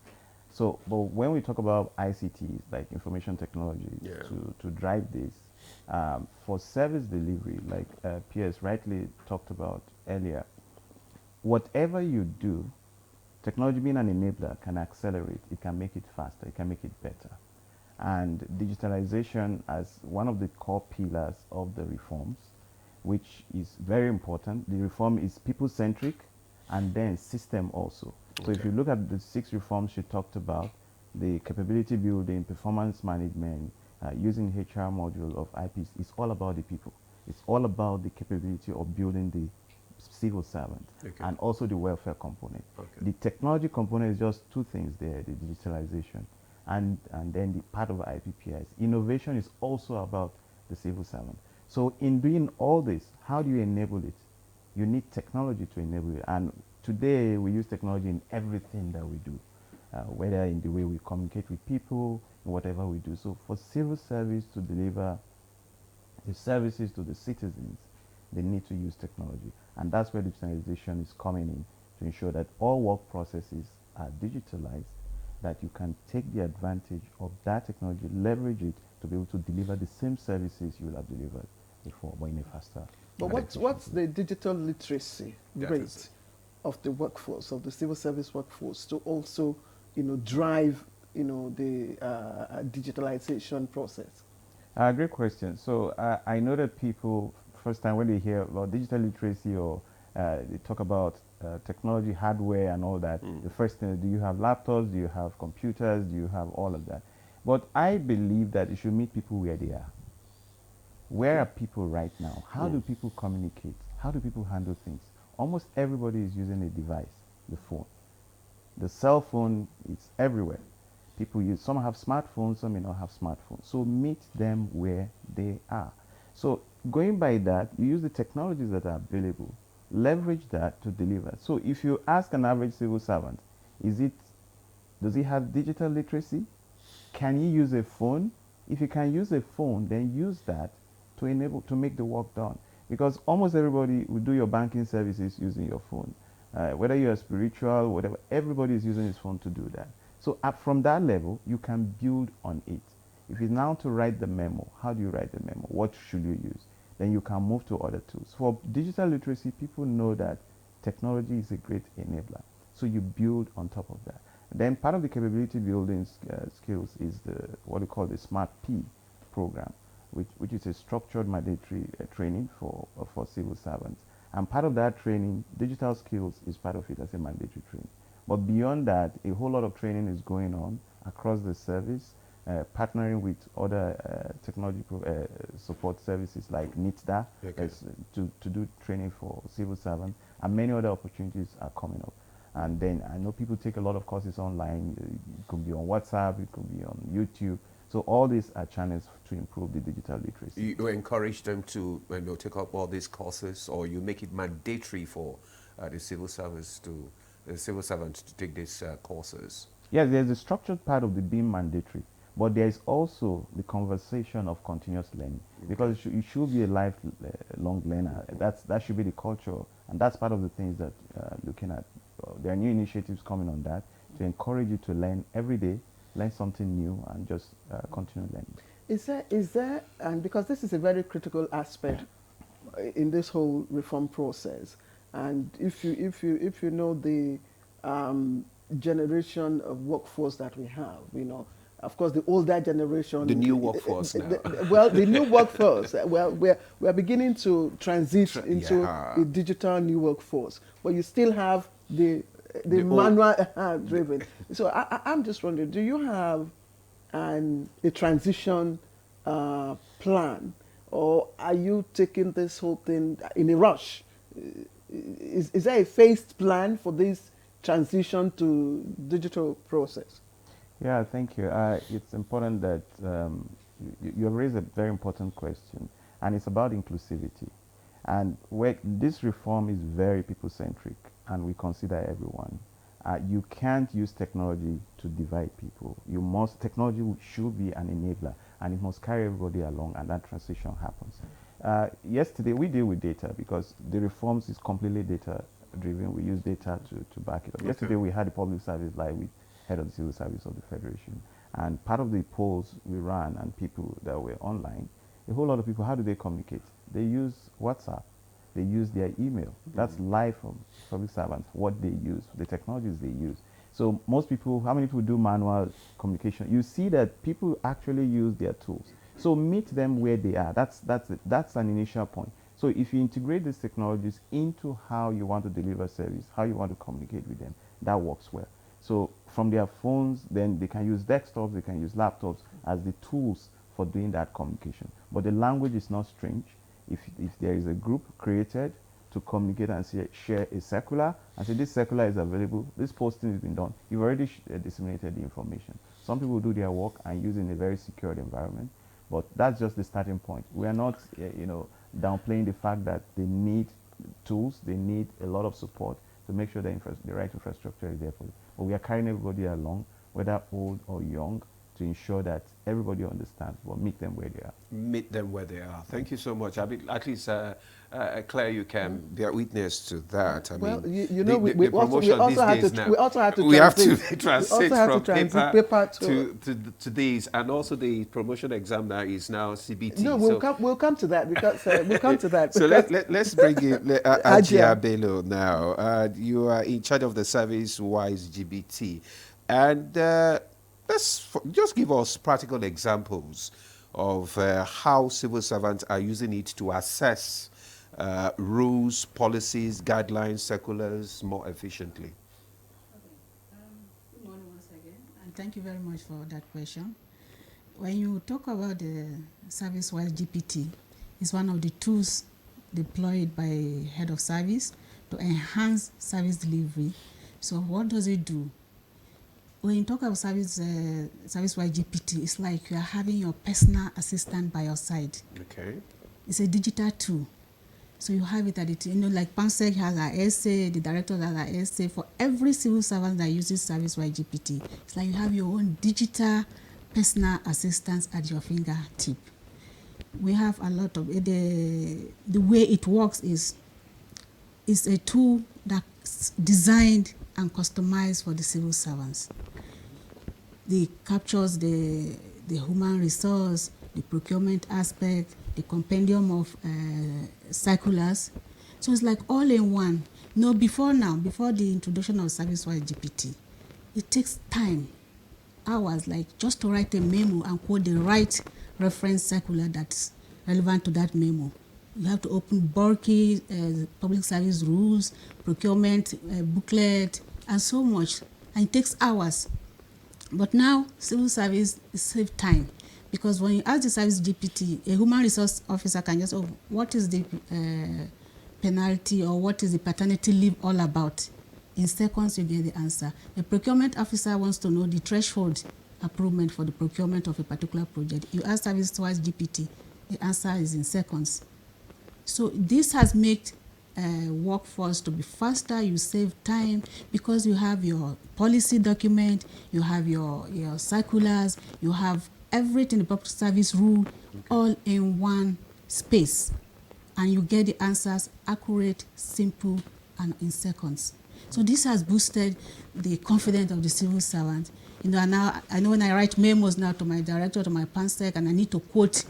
W: So, but when we talk about ICTs, like information technology, to drive this, for service delivery, like PS rightly talked about earlier, whatever you do, technology being an enabler can accelerate, it can make it faster, it can make it better. And digitalization as one of the core pillars of the reforms, which is very important. The reform is people-centric and then system also. So if you look at the 6 reforms she talked about, the capability building, performance management, using HR module of IPs, it's all about the people. It's all about the capability of building the civil servant and also the welfare component. The technology component is just 2 things there, the digitalization and then the part of IPPIs. Innovation is also about the civil servant. So in doing all this, how do you enable it? You need technology to enable it. And today we use technology in everything that we do, whether in the way we communicate with people, in whatever we do. So for civil service to deliver the services to the citizens, they need to use technology. And that's where digitalization is coming in to ensure that all work processes are digitalized, that you can take the advantage of that technology, leverage it to be able to deliver the same services you would have delivered before, but in a faster.
B: But what's the digital literacy rate of the workforce, of the civil service workforce, to also, drive, the digitalization process?
W: Great question. So I know that people, first time when they hear about digital literacy or they talk about technology, hardware and all that, the first thing, do you have laptops, do you have computers, do you have all of that? But I believe that you should meet people where they are. Where are people right now? How do people communicate? How do people handle things? Almost everybody is using a device, the phone. The cell phone is everywhere. People use, some have smartphones, some may not have smartphones. So meet them where they are. So going by that, you use the technologies that are available, leverage that to deliver. So if you ask an average civil servant, does he have digital literacy? Can he use a phone? If you can use a phone, then use that to make the work done. Because almost everybody will do your banking services using your phone. Whether you're spiritual, whatever, everybody is using his phone to do that. So from that level, you can build on it. If it's now to write the memo, how do you write the memo? What should you use? Then you can move to other tools. For digital literacy, people know that technology is a great enabler. So you build on top of that. Then part of the capability building skills is what we call the Smart P program, which is a structured mandatory training for civil servants. And part of that training, digital skills is part of it as a mandatory training. But beyond that, a whole lot of training is going on across the service, partnering with other technology support services like NITDA to do training for civil servants, and many other opportunities are coming up. And then I know people take a lot of courses online. It could be on WhatsApp, it could be on YouTube. So all these are channels to improve the digital literacy.
A: You encourage them to take up all these courses, or you make it mandatory for the civil servants to take these courses?
W: Yes, there's a structured part of the being mandatory, but there is also the conversation of continuous learning, because you should be a lifelong learner. That should be the culture, and that's part of the things that looking at. There are new initiatives coming on that to encourage you to learn every day, learn something new, and just continue learning.
B: Is there, and because this is a very critical aspect in this whole reform process, and if you know the generation of workforce that we have, of course, the older generation,
A: the new workforce now.
B: The new workforce. Well, we're beginning to transition into the digital new workforce, but you still have the manual driven. So I'm just wondering, do you have a transition plan, or are you taking this whole thing in a rush? Is there a phased plan for this transition to digital process?
W: Yeah, thank you. It's important that you have raised a very important question, and it's about inclusivity. And this reform is very people-centric, and we consider everyone. You can't use technology to divide people. Technology should be an enabler, and it must carry everybody along, and that transition happens. Yesterday, we deal with data because the reforms is completely data-driven. We use data to back it up. Yesterday, we had a public service live with head of the civil service of the Federation. And part of the polls we ran and people that were online, a whole lot of people, how do they communicate? They use WhatsApp. they use their email. That's live from public servants, what they use, the technologies they use. So most people, how many people do manual communication? You see that people actually use their tools. So meet them where they are. That's an initial point. So if you integrate these technologies into how you want to deliver service, how you want to communicate with them, that works well. So from their phones, then they can use desktops, they can use laptops as the tools for doing that communication. But the language is not strange. If there is a group created to communicate and share a circular, and say this circular is available, this posting has been done, you've already disseminated the information. Some people do their work and use it in a very secured environment, but that's just the starting point. We are not, downplaying the fact that they need tools, they need a lot of support to make sure the right infrastructure is there for them. But we are carrying everybody along, whether old or young, to ensure that everybody understands, but meet them where they are.
A: Meet them where they are. Thank you so much. I mean, at least, Claire, you can bear witness to that. I
B: well,
A: mean,
B: we also have to
A: translate from paper to these, and also the promotion exam now is now CBT.
B: No, we'll come to that because we'll come to that.
A: So let's bring in Ajia Bello now. You are in charge of the service-wise GBT, and let's just give us practical examples of how civil servants are using it to assess rules, policies, guidelines, circulars more efficiently.
X: Good morning once again, and thank you very much for that question. When you talk about the service-wise GPT, it's one of the tools deployed by head of service to enhance service delivery. So what does it do? When you talk about service-wise GPT, it's like you are having your personal assistant by your side.
A: Okay.
X: It's a digital tool. So you have it at it, like PANSEC has an essay, the director has an essay. For every civil servant that uses service-wise GPT, it's like you have your own digital personal assistants at your fingertip. We have a lot of it. The way it works is a tool that's designed and customized for the civil servants. It captures the human resource, the procurement aspect, the compendium of circulars. So it's like all in one. Before the introduction of service-wise GPT, it takes time, hours, like just to write a memo and quote the right reference circular that's relevant to that memo. You have to open bulky public service rules, procurement booklet, and so much. And it takes hours. But now, civil service saves time. Because when you ask the service GPT, a human resource officer can just, what is the penalty or what is the paternity leave all about? In seconds, you get the answer. The procurement officer wants to know the threshold approval for the procurement of a particular project. You ask service-wise GPT, the answer is in seconds. So this has made workforce to be faster. You save time because you have your policy document, you have your circulars, you have everything, the public service rule, all in one space. And you get the answers accurate, simple, and in seconds. So this has boosted the confidence of the civil servant. Now I know when I write memos now to my director, to my PANSEC, and I need to quote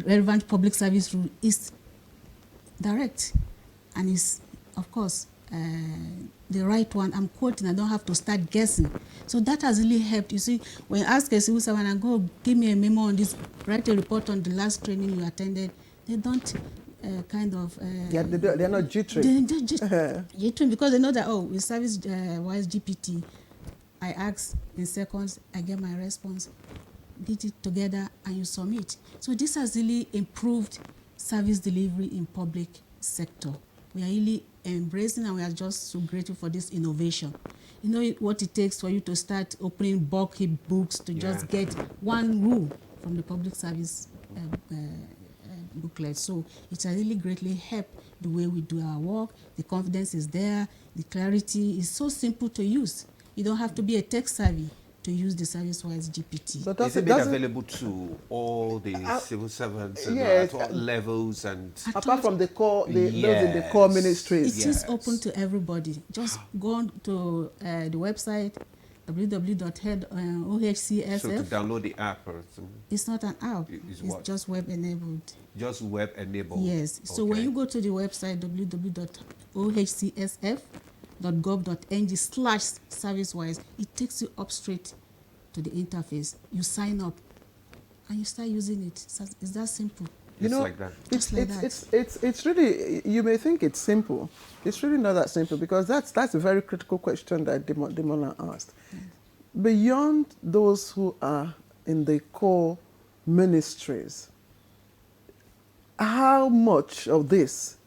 X: relevant public service rule, it's direct. And it's, of course, the right one. I'm quoting, I don't have to start guessing. So that has really helped. You see, when you ask a civil servant and go, give me a memo on this, write a report on the last training you attended, they don't
B: they're not jittery.
X: They're just jittery because they know that, with service-wise GPT, I ask in seconds, I get my response, get it together, and you submit. So this has really improved service delivery in public sector. We are really embracing, and we are just so grateful for this innovation. You know what it takes for you to start opening bulky books to just get one rule from the public service booklet. So it has really greatly helped the way we do our work. The confidence is there. The clarity is so simple to use. You don't have to be a tech savvy to use the service-wise GPT.
A: But is it made available to all the civil servants at all levels and
B: apart from the core, those in the core ministries?
X: It is open to everybody. Just go on to the website, www.ohcsf.
A: So to download the app or something?
X: It's not an app.
A: It's
X: It's
A: what?
X: just web enabled.
A: Just web enabled?
X: Yes. So when you go to the website www.ohcsf.gov.ng/servicewise, it takes you up straight to the interface. You sign up and you start using it. It's that simple.
B: You know,
A: like that.
B: It's really, you may think it's simple. It's really not that simple, because that's a very critical question that Demola asked. Beyond those who are in the core ministries, how much of this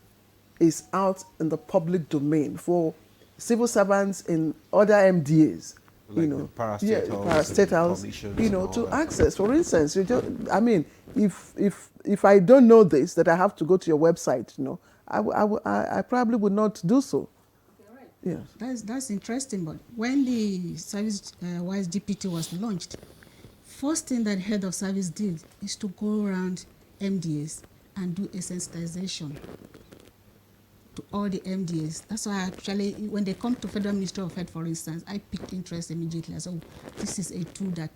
B: is out in the public domain for civil servants in other MDAs?
A: Like the
B: parastatals,
A: commissions
B: to access. For instance, if I don't know this, that I have to go to your website, I probably would not do so. Yes.
X: That's interesting. But when the service wise GPT was launched, first thing that head of service did is to go around MDAs and do a sensitization to all the MDAs. That's why actually, when they come to Federal Ministry of Health, for instance, I picked interest immediately. So this is a tool that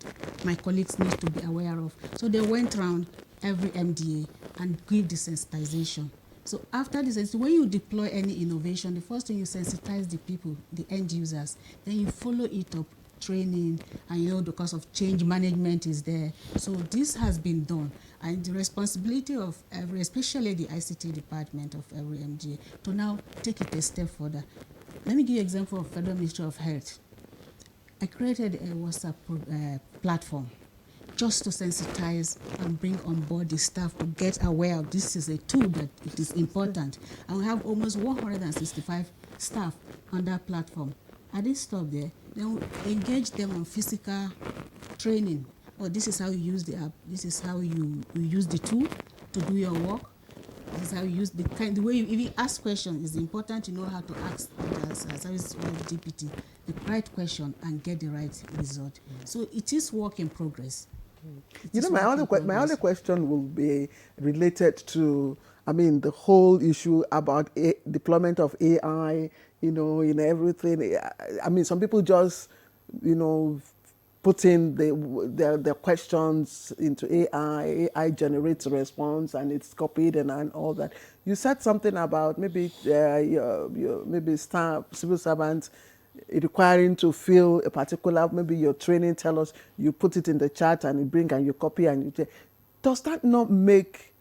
X: my colleagues need to be aware of. So they went around every MDA and give the sensitization. So after this, when you deploy any innovation, the first thing you sensitize the people, the end users, then you follow it up, training, and because of change management is there. So this has been done, and the responsibility of every, especially the ICT department of every MDA, to now take it a step further. Let me give you an example of Federal Ministry of Health. I created a WhatsApp platform just to sensitize and bring on board the staff to get aware of this is a tool that it is important. And we have almost 165 staff on that platform. I didn't stop there. Then we engage them on physical training. Oh, this is how you use the app. This is how you use the tool to do your work. This is how you use the way you even ask questions. It's important to know how to ask the service GPT the right question and get the right result. So it is work in progress.
B: My other question will be related to, the whole issue about deployment of AI, in everything. Some people just, put in their questions into AI. AI generates a response and it's copied and all that. You said something about maybe staff, civil servants, requiring to fill a particular, maybe your training, tell us, you put it in the chat and you bring and you copy and you take. Does that not make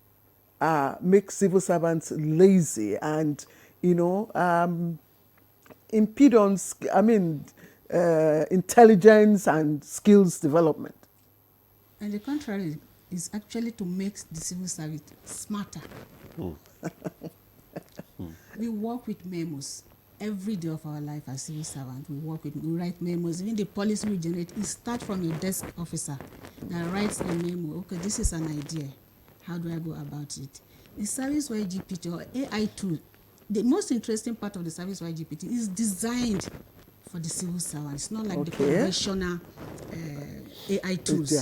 B: civil servants lazy and, impede on, intelligence and skills development?
X: And the contrary is actually to make the civil service smarter. We work with memos. Every day of our life as civil servants, we write memos. Even the policy we generate, it starts from a desk officer that writes a memo. Okay, this is an idea. How do I go about it? The service-wide GPT or AI tool, the most interesting part of the service-wide GPT is designed for the civil servant. It's not like the conventional AI tools.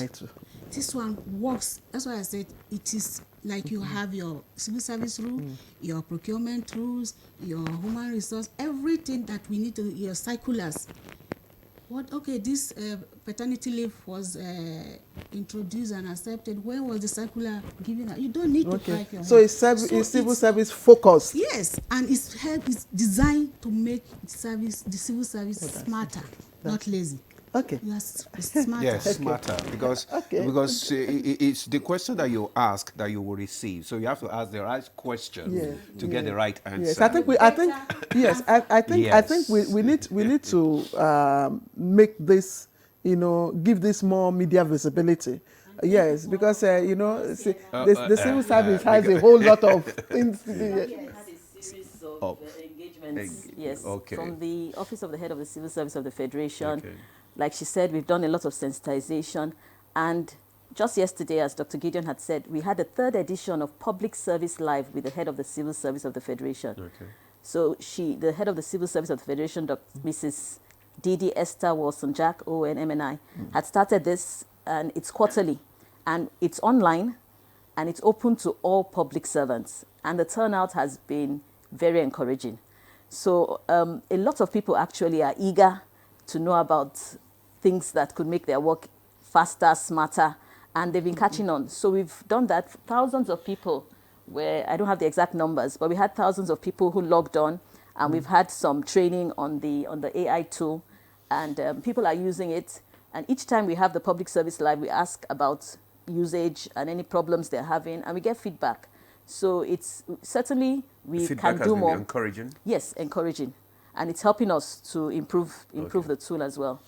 X: This one works. That's why I said it is like you have your civil service rule, your procurement rules, your human resource, everything that we need to, your circulars. This paternity leave was introduced and accepted. When was the circular given out? You don't need to type your
B: So it's civil service focused.
X: Yes, and it's designed to make the civil service smarter, not lazy.
B: Okay.
X: You are smarter.
A: Yes, smarter. Because it's the question that you ask that you will receive. So you have to ask the right question to get the right answer.
B: Yes, I think we need to make this, give this more media visibility. Yes, because the civil service has a whole lot of things to do.
D: Engagements, yes, from the Office of the Head of the Civil Service of the Federation. Like she said, we've done a lot of sensitization. And just yesterday, as Dr. Gideon had said, we had a 3rd edition of Public Service Live with the Head of the Civil Service of the Federation. So the Head of the Civil Service of the Federation, Mrs. Didi Esther Wilson-Jack, ONMNI, had started this, and it's quarterly. And it's online, and it's open to all public servants. And the turnout has been very encouraging. So a lot of people actually are eager to know about things that could make their work faster, smarter, and they've been catching on. So we've done that. Thousands of people, where I don't have the exact numbers, but we had thousands of people who logged on, and we've had some training on the AI tool, and people are using it. And each time we have the public service live, we ask about usage and any problems they're having, and we get feedback. So it's certainly we
A: Feedback
D: can do more.
A: Encouraging.
D: Yes, encouraging, and it's helping us to improve the tool as well.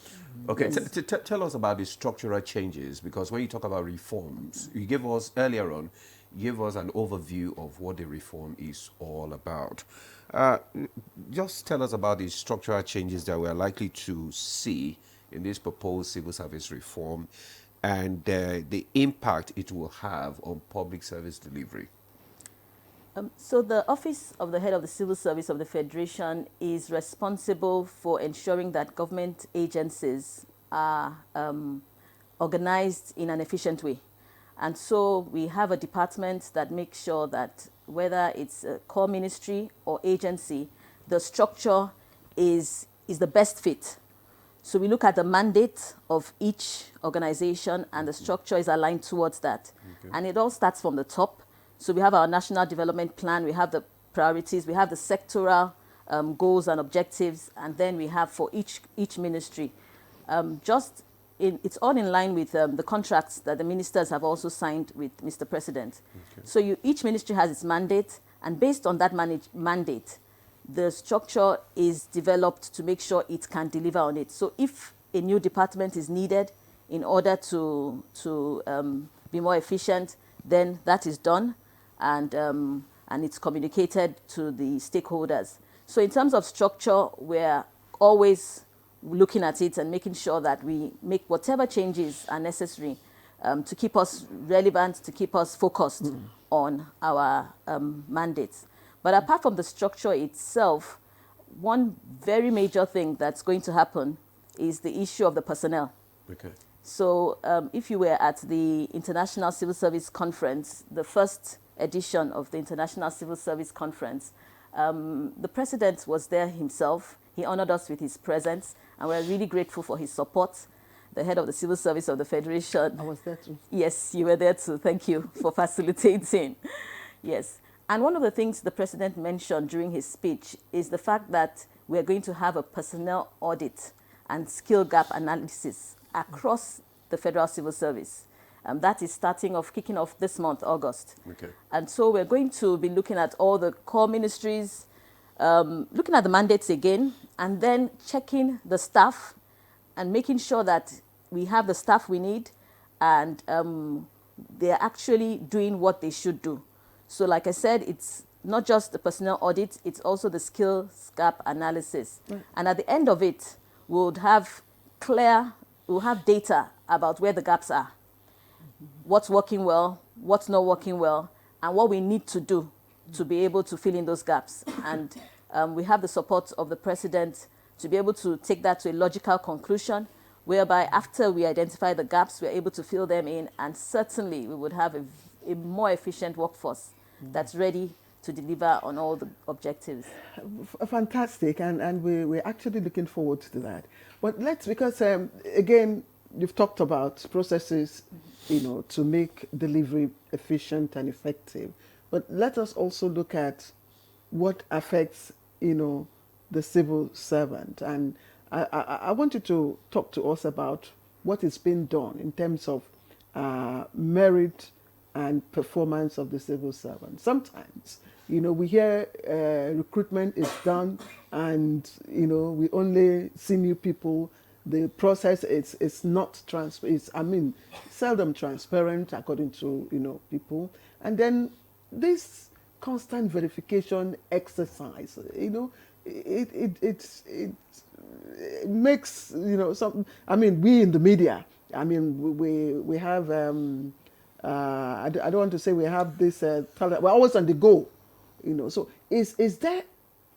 A: Okay,
D: Yes.
A: tell us about the structural changes, because when you talk about reforms, you gave us earlier on, you gave us an overview of what the reform is all about. Just tell us about the structural changes that we're likely to see in this proposed civil service reform, and the impact it will have on public service delivery.
D: So the Office of the Head of the Civil Service of the Federation is responsible for ensuring that government agencies are organized in an efficient way. And so we have a department that makes sure that whether it's a core ministry or agency, the structure is the best fit. So we look at the mandate of each organization, and the structure is aligned towards that.
A: Okay.
D: And it all starts from the top. So we have our national development plan, we have the priorities, we have the sectoral goals and objectives, and then we have for each ministry. It's all in line with the contracts that the ministers have also signed with Mr. President.
A: Okay.
D: So each ministry has its mandate, and based on that mandate, the structure is developed to make sure it can deliver on it. So if a new department is needed in order to be more efficient, then that is done, and it's communicated to the stakeholders. So in terms of structure, we're always looking at it and making sure that we make whatever changes are necessary to keep us relevant, to keep us focused on our mandates. But apart from the structure itself, one very major thing that's going to happen is the issue of the personnel.
A: Okay.
D: So if you were at the International Civil Service Conference, the first edition of the International Civil Service Conference, the president was there himself. He honored us with his presence, and we're really grateful for his support. The head of the Civil Service of the Federation.
B: I was there too.
D: Yes, you were there too. Thank you for facilitating. Yes. And one of the things the president mentioned during his speech is the fact that we're going to have a personnel audit and skill gap analysis across the Federal Civil Service. That is kicking off this month, August.
A: Okay.
D: And so we're going to be looking at all the core ministries, looking at the mandates again, and then checking the staff and making sure that we have the staff we need, and they're actually doing what they should do. So like I said, it's not just the personnel audit, it's also the skills gap analysis.
B: Right.
D: And at the end of it, we'll have data about where the gaps are, what's working well, what's not working well, and what we need to do to be able to fill in those gaps. And we have the support of the president to be able to take that to a logical conclusion, whereby after we identify the gaps, we're able to fill them in, and certainly we would have a more efficient workforce that's ready to deliver on all the objectives.
B: Fantastic, and we're actually looking forward to that. But because again, you've talked about processes, to make delivery efficient and effective. But let us also look at what affects, the civil servant. And I want you to talk to us about what is being done in terms of merit and performance of the civil servant. Sometimes, we hear recruitment is done, and we only see new people. The process is not seldom transparent according to people. And then this constant verification exercise, it makes some. We in the media. We have. I don't want to say we have this. We're always on the go, So is there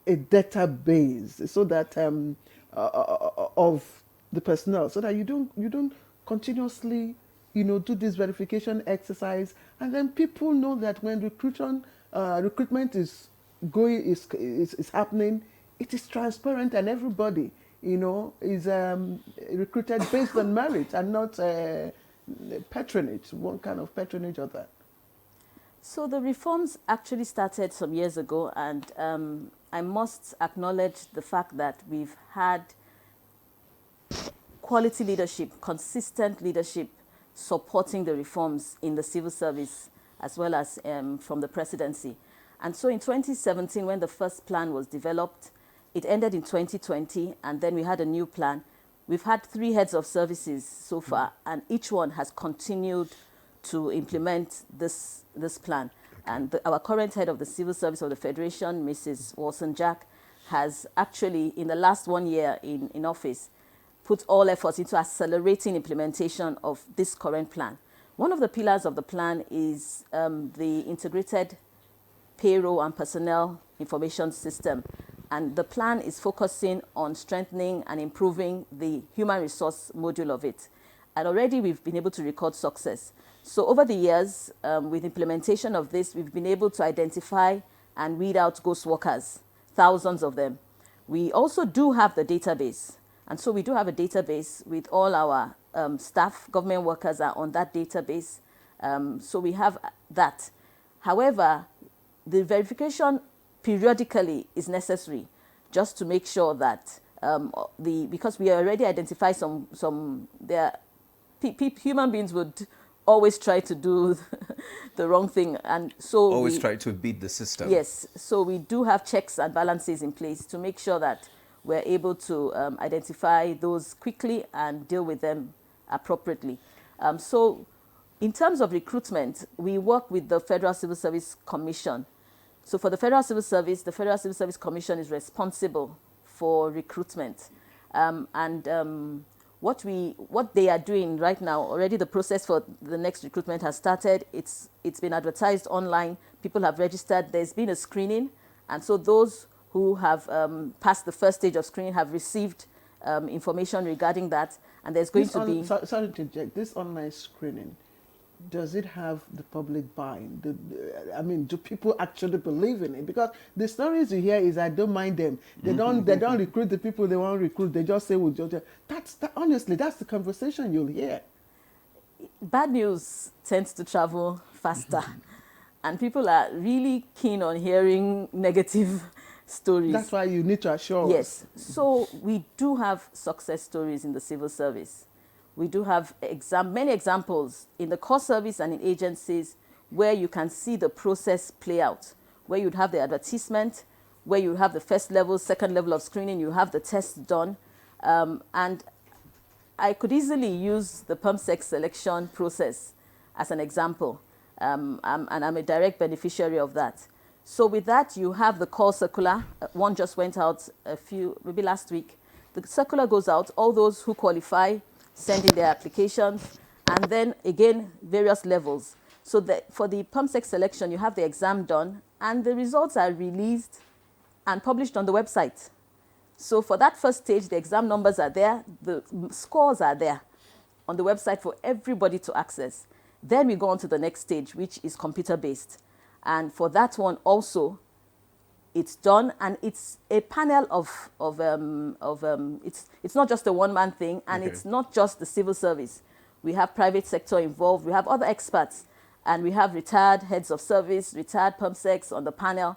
B: a database so that of the personnel, so that you don't continuously do this verification exercise, and then people know that when recruitment is happening, it is transparent, and everybody is recruited based on merit and not patronage, one kind of patronage or that?
D: So the reforms actually started some years ago, and I must acknowledge the fact that we've had quality leadership, consistent leadership supporting the reforms in the civil service as well as from the presidency. And so in 2017, when the first plan was developed, it ended in 2020, and then we had a new plan. We've had 3 heads of services so far, and each one has continued to implement this plan. And our current head of the Civil Service of the Federation, Mrs. Wilson-Jack, has actually, in the last 1 year in office, put all efforts into accelerating implementation of this current plan. One of the pillars of the plan is the integrated payroll and personnel information system. And the plan is focusing on strengthening and improving the human resource module of it. And already we've been able to record success. So over the years, with implementation of this, we've been able to identify and weed out ghost workers, thousands of them. We also do have the database. And so we do have a database with all our staff, government workers are on that database. So we have that. However, the verification periodically is necessary just to make sure that because we already identify human beings would always try to do the wrong thing, and so
A: always try to beat the system.
D: Yes, so we do have checks and balances in place to make sure that we're able to identify those quickly and deal with them appropriately. So in terms of recruitment, we work with the Federal Civil Service Commission. So for the Federal Civil Service Commission is responsible for recruitment. What they are doing right now, already the process for the next recruitment has started. It's been advertised online. People have registered. There's been a screening. And so those who have passed the first stage of screening have received information regarding that. And there's going to be...
B: Sorry to interject. This online screening, does it have the public buy-in? Do people actually believe in it? Because the stories you hear is I don't mind them. They don't recruit the people they want to recruit. They just say, honestly, that's the conversation you'll hear.
D: Bad news tends to travel faster. And people are really keen on hearing negative stories.
B: That's why you need to assure us.
D: Yes. So we do have success stories in the civil service. We do have many examples in the core service and in agencies where you can see the process play out, where you'd have the advertisement, where you have the first level, second level of screening, you have the test done. And I could easily use the PermSec selection process as an example. And I'm a direct beneficiary of that. So with that, you have the call circular. One just went out maybe last week. The circular goes out, all those who qualify send in their applications, and then again, various levels. So for the PermSec selection, you have the exam done, and the results are released and published on the website. So for that first stage, the exam numbers are there, the scores are there on the website for everybody to access. Then we go on to the next stage, which is computer-based. And for that one also, it's done, and it's a panel it's not just a one-man thing, and it's not just the civil service. We have private sector involved, we have other experts, and we have retired heads of service, retired PermSecs on the panel.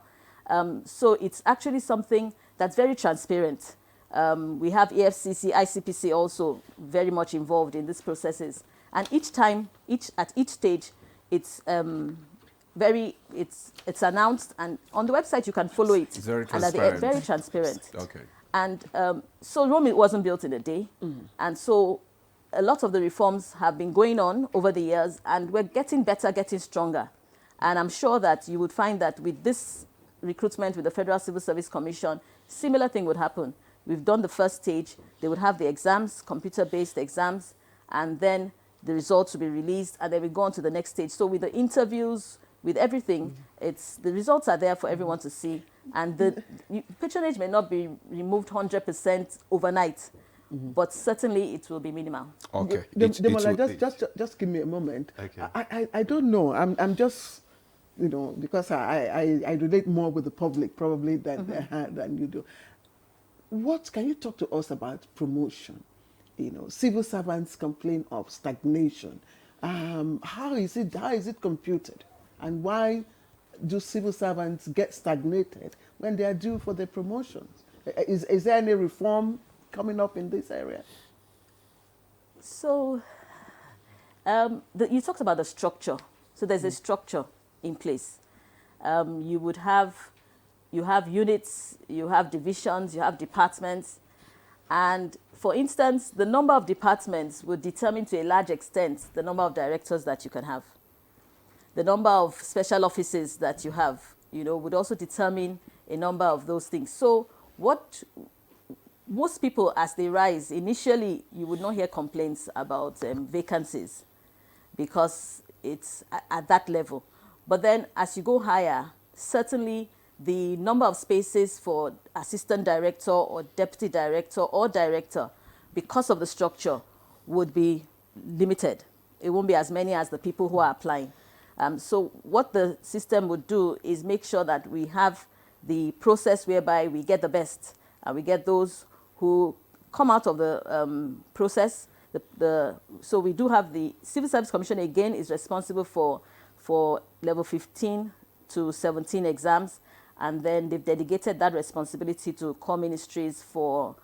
D: So it's actually something that's very transparent. We have EFCC, ICPC also very much involved in these processes. And at each stage, it's it's announced, and on the website you can follow it.
A: It's very transparent.
D: And very transparent.
A: Okay.
D: And so Rome wasn't built in a day, and so a lot of the reforms have been going on over the years, and we're getting better, getting stronger. And I'm sure that you would find that with this recruitment with the Federal Civil Service Commission, similar thing would happen. We've done the first stage. They would have the exams, computer-based exams, and then the results will be released, and then we go on to the next stage. So with the interviews, with everything, the results are there for everyone to see, and the patronage may not be removed 100% overnight, but certainly it will be minimal.
A: Okay.
B: Just give me a moment. Okay. I don't know. I'm just, because I relate more with the public probably than you do. what can you talk to us about promotion? You know, civil servants complain of stagnation. How is it computed, and why do civil servants get stagnated when they are due for their promotions? Is there any reform coming up in this area?
D: So, you talked about the structure. So there's a structure in place. You have units, you have divisions, you have departments. And for instance, the number of departments would determine to a large extent the number of directors that you can have. The number of special offices that you have, would also determine a number of those things. So what most people, as they rise, initially you would not hear complaints about vacancies because it's at that level. But then as you go higher, certainly the number of spaces for assistant director or deputy director or director, because of the structure, would be limited. It won't be as many as the people who are applying. So what the system would do is make sure that we have the process whereby we get the best, and we get those who come out of the process. So we do have the Civil Service Commission, again, is responsible for level 15 to 17 exams, and then they've delegated that responsibility to core ministries for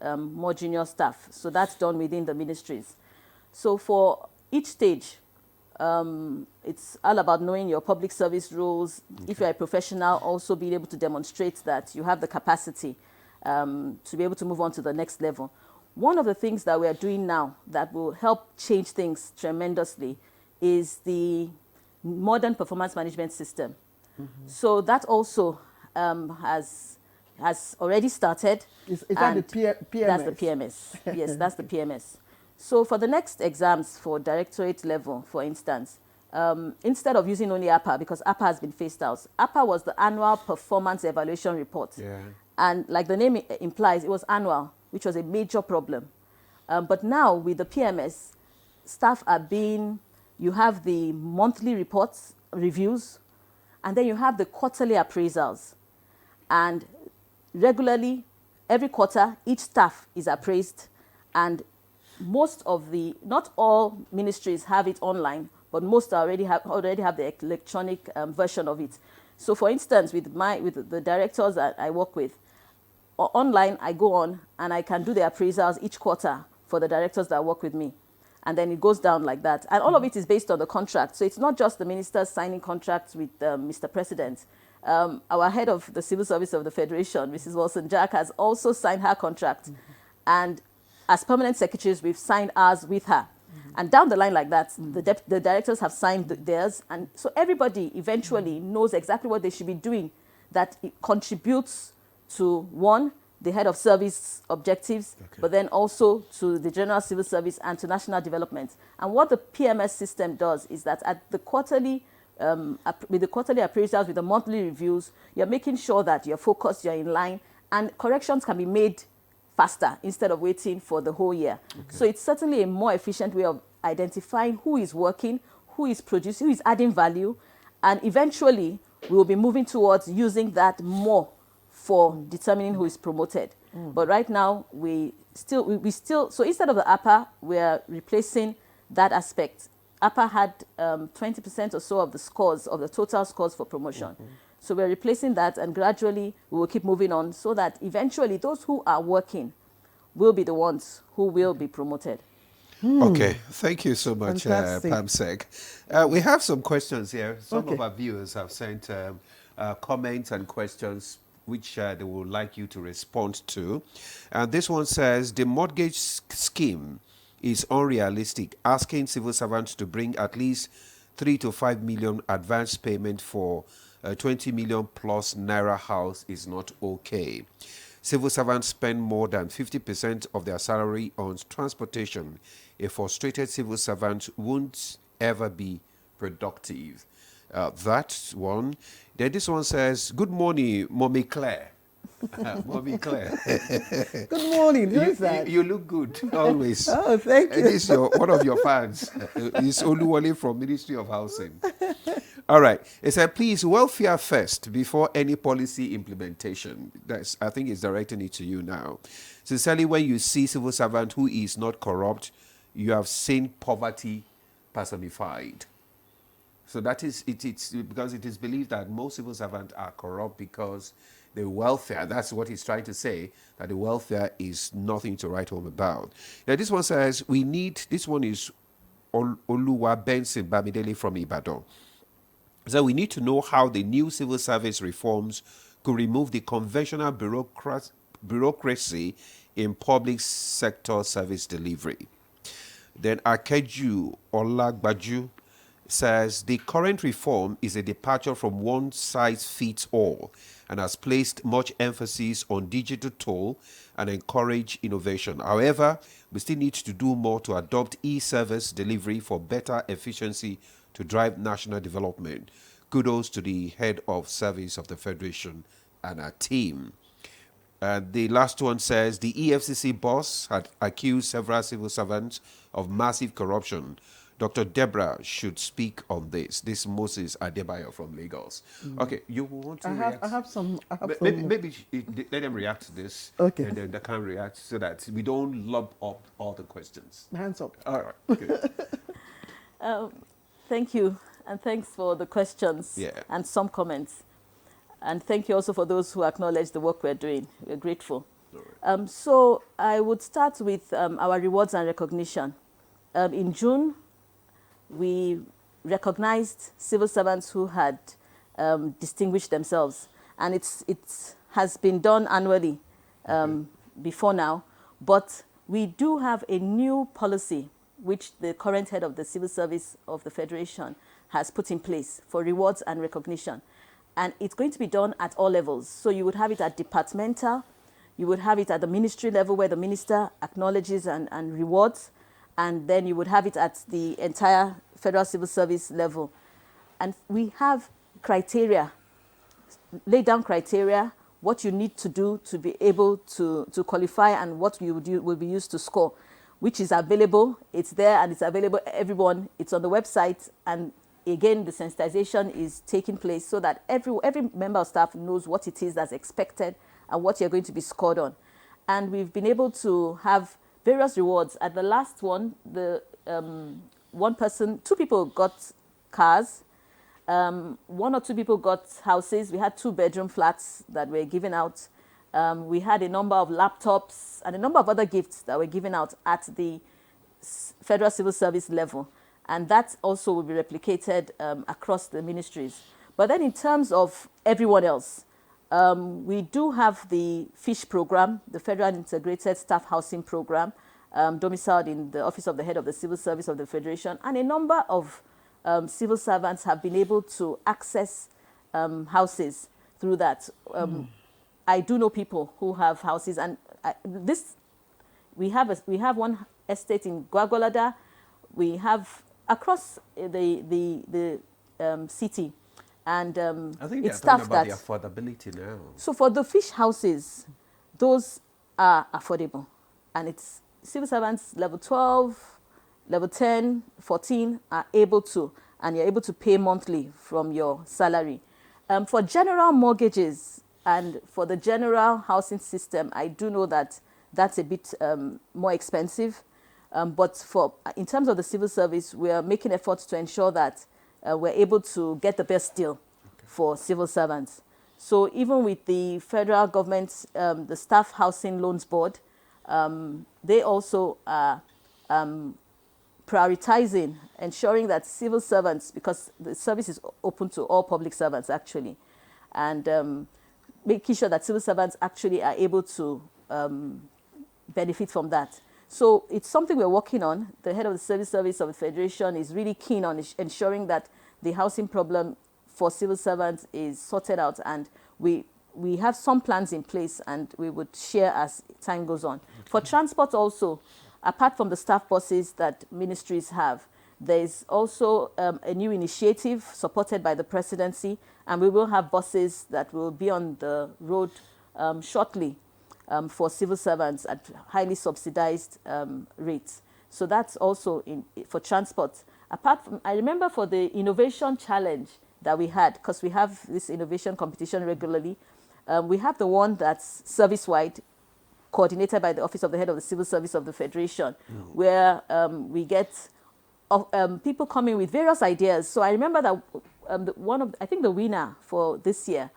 D: more junior staff. So that's done within the ministries. So for each stage, it's all about knowing your public service rules. Okay. If you're a professional, also being able to demonstrate that you have the capacity to be able to move on to the next level. One of the things that we are doing now that will help change things tremendously is the modern performance management system. Mm-hmm. So that also has already started.
B: Is that the PMS?
D: That's the PMS. Yes, that's the PMS. So for the next exams for directorate level, for instance, instead of using only APA, because APA has been phased out, APA was the annual performance evaluation report. Yeah. And like the name implies, it was annual, which was a major problem. But now with the PMS, staff you have the monthly reports, reviews, and then you have the quarterly appraisals. And regularly, every quarter, each staff is appraised, and not all ministries have it online, but most already have the electronic version of it. So for instance, with the directors that I work with, online I go on and I can do the appraisals each quarter for the directors that work with me. And then it goes down like that. And all of it is based on the contract. So it's not just the ministers signing contracts with Mr. President. Our head of the Civil Service of the Federation, Mrs. Wilson-Jack, has also signed her contract. Mm-hmm. And as permanent secretaries, we've signed ours with her. Mm-hmm. And down the line like that, the directors have signed theirs. And so everybody eventually knows exactly what they should be doing, that it contributes to, one, the head of service objectives, okay, but then also to the general civil service and to national development. And what the PMS system does is that at the quarterly, with the quarterly appraisals, with the monthly reviews, you're making sure that you're focused, you're in line, and corrections can be made faster instead of waiting for the whole year. Okay. So it's certainly a more efficient way of identifying who is working, who is producing, who is adding value, and eventually we will be moving towards using that more for determining who is promoted. Mm. But right now, we still, so instead of the APA, we're replacing that aspect. APA had 20% or so of the scores, of the total scores for promotion. Mm-hmm. So we're replacing that, and gradually we will keep moving on so that eventually those who are working will be the ones who will be promoted.
A: Okay, thank you so much, Pamsek. We have some questions here. Some of our viewers have sent comments and questions which they would like you to respond to. And this one says, the mortgage scheme is unrealistic. Asking civil servants to bring at least 3 to 5 million advance payment for a 20 million plus naira house is not okay. Civil servants spend more than 50% of their salary on transportation. A frustrated civil servant won't ever be productive. That's one. Then this one says, good morning, Mommy Claire. Mommy Claire.
B: Good morning. Who is that?
A: You look good always.
B: Oh, thank you.
A: This is one of your fans. It's Oluwole from Ministry of Housing. All right. It said, please, welfare first before any policy implementation. I think it's directing it to you now. Sincerely, when you see civil servant who is not corrupt, you have seen poverty personified. So that is, it's because it is believed that most civil servants are corrupt because the welfare, that's what he's trying to say, that the welfare is nothing to write home about. Now this one says, this one is Oluwa Benson Bamidele from Ibadan. So we need to know how the new civil service reforms could remove the conventional bureaucracy in public sector service delivery. Then Akeju Olagbaju says the current reform is a departure from one size fits all and has placed much emphasis on digital tool and encourage innovation. However, we still need to do more to adopt e-service delivery for better efficiency to drive national development. Kudos to the head of service of the Federation and our team. The last one says the EFCC boss had accused several civil servants of massive corruption. Dr. Deborah should speak on this. This Moses Adebayo from Lagos. Okay, you want to react?
B: I have some.
A: Maybe let them react to this.
B: Okay.
A: And then they can react so that we don't lob up all the questions.
B: Hands up.
A: All right. Good.
D: Thank you, and thanks for the questions and some comments. And thank you also for those who acknowledge the work we're doing. We're grateful. Right. So I would start with our rewards and recognition. In June, we recognized civil servants who had distinguished themselves. And it has been done annually before now. But we do have a new policy which the current head of the civil service of the Federation has put in place for rewards and recognition. And it's going to be done at all levels. So you would have it at departmental, you would have it at the ministry level where the minister acknowledges and rewards, and then you would have it at the entire federal civil service level. And we have criteria, lay down criteria, what you need to do to be able to qualify and what you will be used to score, which is available. It's there and it's available to everyone. It's on the website, and again, the sensitization is taking place so that every member of staff knows what it is that's expected and what you're going to be scored on. And we've been able to have various rewards. At the last one, two people got cars, one or two people got houses. We had 2-bedroom flats that were given out. We had a number of laptops and a number of other gifts that were given out at the federal civil service level. And that also will be replicated across the ministries. But then in terms of everyone else, we do have the FISH program, the Federal Integrated Staff Housing Program, domiciled in the Office of the Head of the Civil Service of the Federation. And a number of civil servants have been able to access houses through that. I do know people who have houses. And we have one estate in Gwagwalada. We have across the city, and
A: I think
D: it's
A: they're talking
D: staff
A: about
D: that
A: the affordability now.
D: So for the fish houses, those are affordable, and it's civil servants level 12, level 10, 14 are able to, and you're able to pay monthly from your salary. For general mortgages and for the general housing system, I do know that that's a bit more expensive. But in terms of the civil service, we are making efforts to ensure that we're able to get the best deal for civil servants. So even with the federal government, the Staff Housing Loans Board, they also are prioritizing, ensuring that civil servants, because the service is open to all public servants actually, and making sure that civil servants actually are able to benefit from that. So it's something we're working on. The head of the civil service of the Federation is really keen on ensuring that the housing problem for civil servants is sorted out, and we have some plans in place, and we would share as time goes on. For transport also, apart from the staff buses that ministries have, there is also a new initiative supported by the presidency, and we will have buses that will be on the road shortly for civil servants at highly subsidized rates. So that's also for transport. Apart from, I remember for the innovation challenge that we had, because we have this innovation competition regularly, we have the one that's service-wide, coordinated by the Office of the Head of the Civil Service of the Federation, where we get people coming with various ideas. So I remember that I think the winner for this year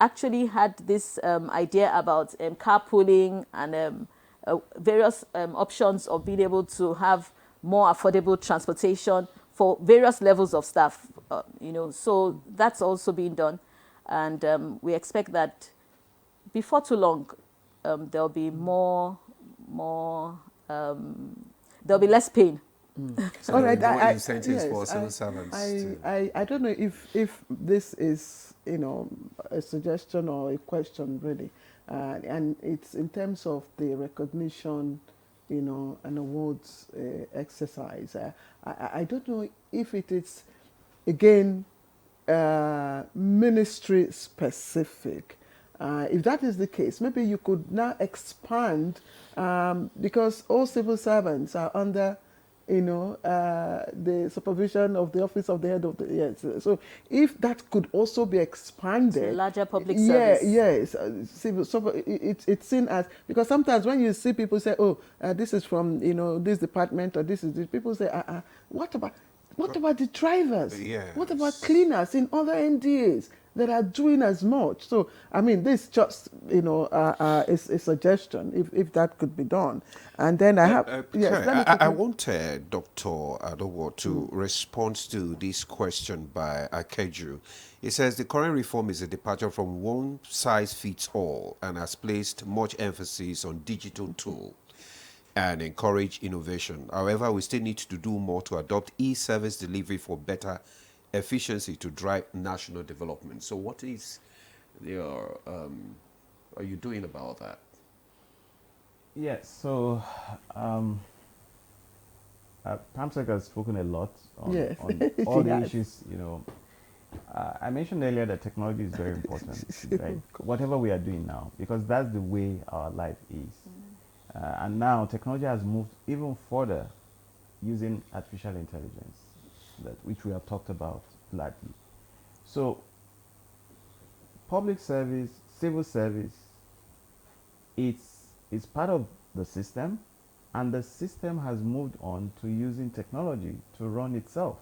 D: actually had this idea about carpooling and various options of being able to have more affordable transportation for various levels of staff. So that's also being done, and we expect that before too long, there'll be there'll be less pain.
A: So all right, more incentives for civil servants.
B: I don't know if this is a suggestion or a question really, and it's in terms of the recognition, and awards exercise. I don't know if it is again ministry specific. If that is the case, maybe you could now expand, because all civil servants are under, the supervision of the Office of the Head of the, yes. So if that could also be expanded.
D: To larger public service.
B: Yes. It's seen as, because sometimes when you see people say, oh, this is from, this department, or this is this, people say, what about the drivers?
A: Yes.
B: What about cleaners in other NDAs that are doing as much? So, I mean, this just, is a suggestion, if that could be done. And then I have... yes,
A: I want Dr. Adowo to respond to this question by Akeju. He says the current reform is a departure from one size fits all and has placed much emphasis on digital tools and encourage innovation. However, we still need to do more to adopt e-service delivery for better efficiency to drive national development. So what is your, are you doing about that?
W: Yes, so PAMSEC has spoken a lot on all the issues, I mentioned earlier that technology is very important, right? Whatever we are doing now, because that's the way our life is. And now technology has moved even further using artificial intelligence, which we have talked about largely. So public service, civil service, it's part of the system, and the system has moved on to using technology to run itself.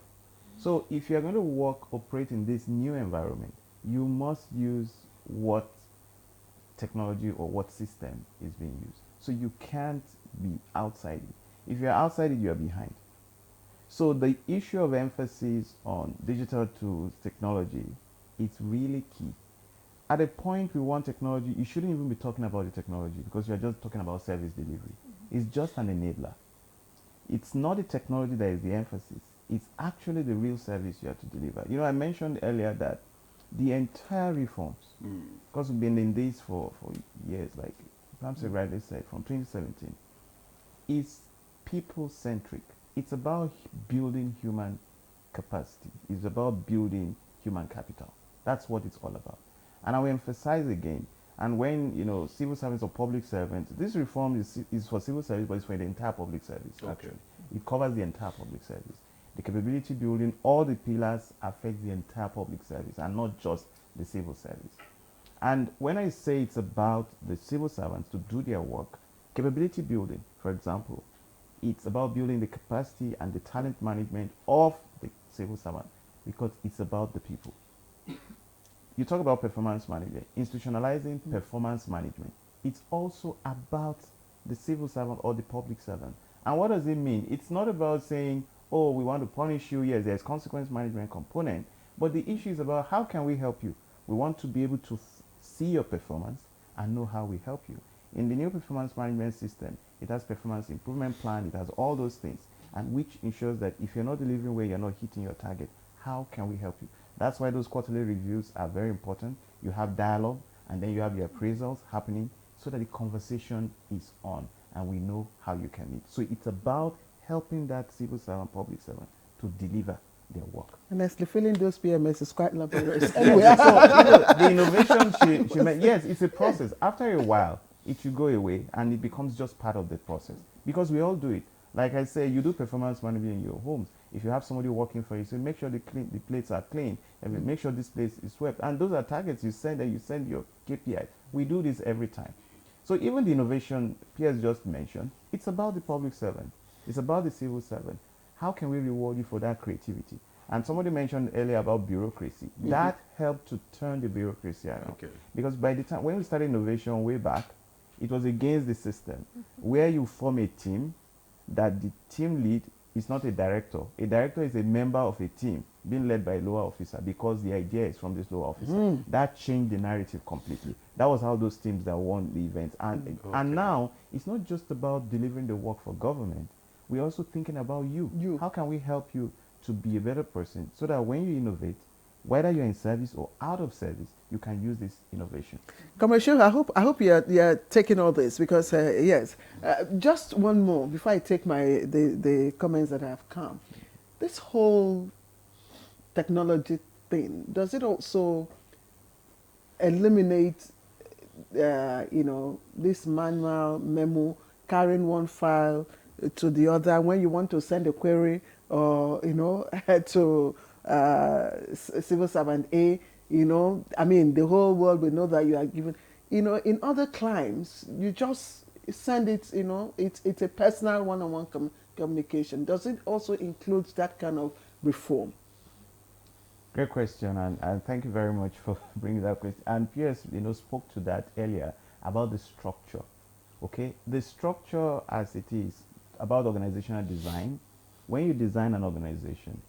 W: So if you're going to operate in this new environment, you must use what technology or what system is being used. So you can't be outside it. If you're outside it, you're behind. So the issue of emphasis on digital tools, technology, it's really key. At a point we want technology, you shouldn't even be talking about the technology because you're just talking about service delivery. It's just an enabler. It's not the technology that is the emphasis. It's actually the real service you have to deliver. I mentioned earlier that the entire reforms, because we've been in this for years, like Pamsek rightly said, from 2017, is people-centric. It's about building human capacity. It's about building human capital. That's what it's all about. And I will emphasize again, and when, civil servants or public servants, this reform is for civil service, but it's for the entire public service, actually. It covers the entire public service. The capability building, all the pillars affect the entire public service and not just the civil service. And when I say it's about the civil servants to do their work, capability building, for example, it's about building the capacity and the talent management of the civil servant because it's about the people. You talk about performance management, institutionalizing performance management. It's also about the civil servant or the public servant. And what does it mean? It's not about saying, oh, we want to punish you. Yes, there's consequence management component. But the issue is about how can we help you? We want to be able to see your performance and know how we help you. In the new performance management system, it has performance improvement plan. It has all those things, and which ensures that if you're not delivering where you're not hitting your target, how can we help you? That's why those quarterly reviews are very important. You have dialogue, and then you have your appraisals happening so that the conversation is on, and we know how you can meet. So it's about helping that civil servant, public servant to deliver their work.
B: Honestly, filling those PMS is quite laborious.
W: Anyway, so the innovation she meant, yes, it's a process. After a while, it should go away and it becomes just part of the process because we all do it. Like I say, you do performance management in your homes. If you have somebody working for you, so make sure the plates are clean. And make sure this place is swept. And those are targets you send, and you send your KPI. We do this every time. So even the innovation Piers just mentioned, it's about the public servant. It's about the civil servant. How can we reward you for that creativity? And somebody mentioned earlier about bureaucracy. That helped to turn the bureaucracy around.
A: Okay.
W: Because by the time, when we started innovation way back, it was against the system, where you form a team that the team lead is not a director. A director is a member of a team being led by a lower officer because the idea is from this lower officer. That changed the narrative completely. That was how those teams that won the event. And now, it's not just about delivering the work for government. We're also thinking about you. How can we help you to be a better person so that when you innovate, whether you're in service or out of service, you can use this innovation.
B: Commercial, I hope you're taking all this because yes, just one more before I take the comments that have come. This whole technology thing, does it also eliminate this manual memo carrying one file to the other when you want to send a query or to civil servant A, I mean, the whole world will know that you are given, in other climes, you just send it, it's a personal one-on-one communication. Does it also include that kind of reform?
W: Great question, and thank you very much for bringing that question. And Piers, spoke to that earlier about the structure. Okay, the structure as it is about organizational design. When you design an organization,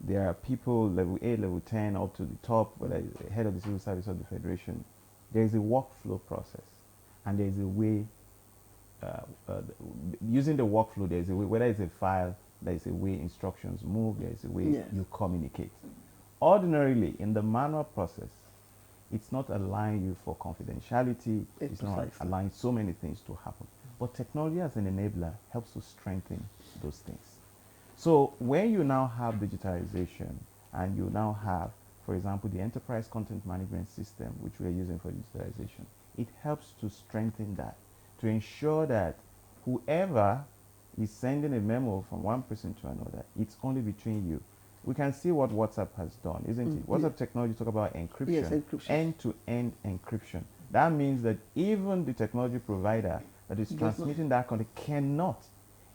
W: there are people level 8, level 10, up to the top, whether it's the head of the civil service or the federation. There is a workflow process, and there is a way, using the workflow, there is a way, whether it's a file, there is a way instructions move, there is a way you communicate. Ordinarily, in the manual process, it's not allowing you for confidentiality, it's not allowing so many things to happen. But technology as an enabler helps to strengthen those things. So when you now have digitalization and you now have, for example, the enterprise content management system, which we are using for digitalization, it helps to strengthen that, to ensure that whoever is sending a memo from one person to another, it's only between you. We can see what WhatsApp has done, isn't it? WhatsApp technology talk about encryption,
B: yes, encryption,
W: end-to-end encryption. That means that even the technology provider that is transmitting that content cannot.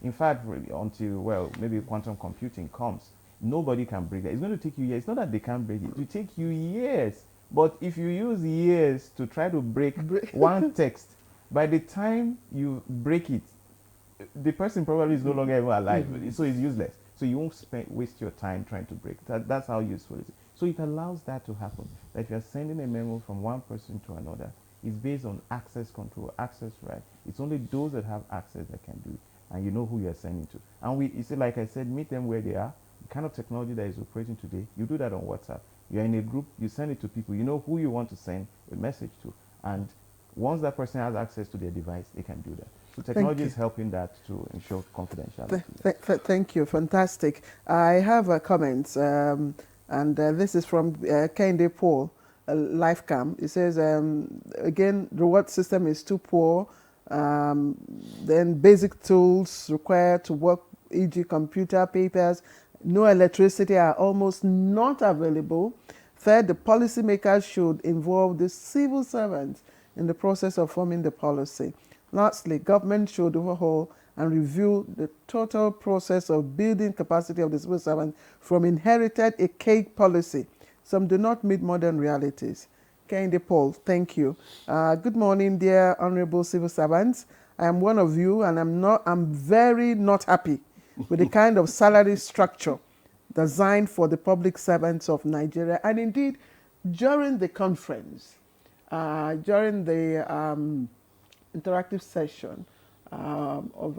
W: In fact, until, well, maybe quantum computing comes, nobody can break that. It's going to take you years. It's not that they can't break it. It will take you years. But if you use years to try to break one text, by the time you break it, the person probably is no longer even alive. So it's useless. So you won't waste your time trying to break it. That's how useful it is. So it allows that to happen. That if you're sending a memo from one person to another, it's based on access control, access right. It's only those that have access that can do it. And you know who you're sending to. And you see, like I said, meet them where they are. The kind of technology that is operating today, you do that on WhatsApp. You're in a group, you send it to people. You know who you want to send a message to. And once that person has access to their device, they can do that. So technology is helping that to ensure confidentiality.
B: Thank you. Fantastic. I have a comment, and this is from Kende Paul, Lifecam. It says, again, the reward system is too poor. Then basic tools required to work, e.g. computer, papers, no electricity are almost not available. Third, the policymakers should involve the civil servants in the process of forming the policy. Lastly, government should overhaul and review the total process of building capacity of the civil servant from inherited archaic policy. Some do not meet modern realities. Kende Paul, thank you. Good morning, dear honorable civil servants. I am one of you, and I'm very not happy with the kind of salary structure designed for the public servants of Nigeria. And indeed, during the conference, during the interactive session of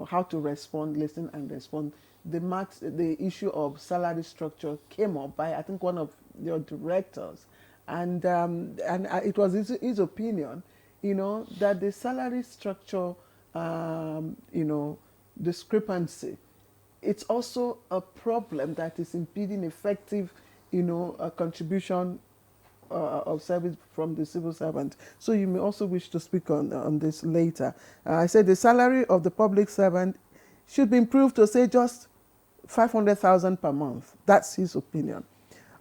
B: how to respond, listen, and respond, the issue of salary structure came up by, I think, one of your directors. And it was his opinion, that the salary structure, discrepancy it's also a problem that is impeding effective, contribution of service from the civil servant. So you may also wish to speak on this later. I said the salary of the public servant should be improved to say just 500,000 per month. That's his opinion.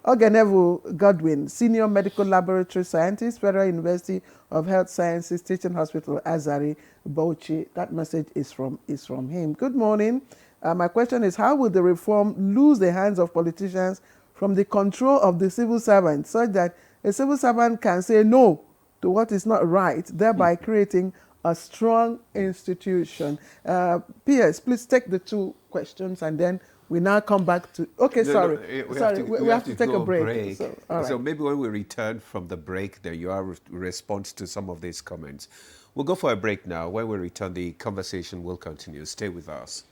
B: Ogenevu Godwin, Senior Medical Laboratory Scientist, Federal University of Health Sciences, Teaching Hospital, Azari, Bauchi. That message is from him. Good morning. My question is, how will the reform lose the hands of politicians from the control of the civil servant, such that a civil servant can say no to what is not right, thereby creating a strong institution? PS, please take the two questions and then we now come back to... Okay, sorry. We have to take a break. So, all right.
A: So maybe when we return from the break, there you are, response to some of these comments. We'll go for a break now. When we return, the conversation will continue. Stay with us.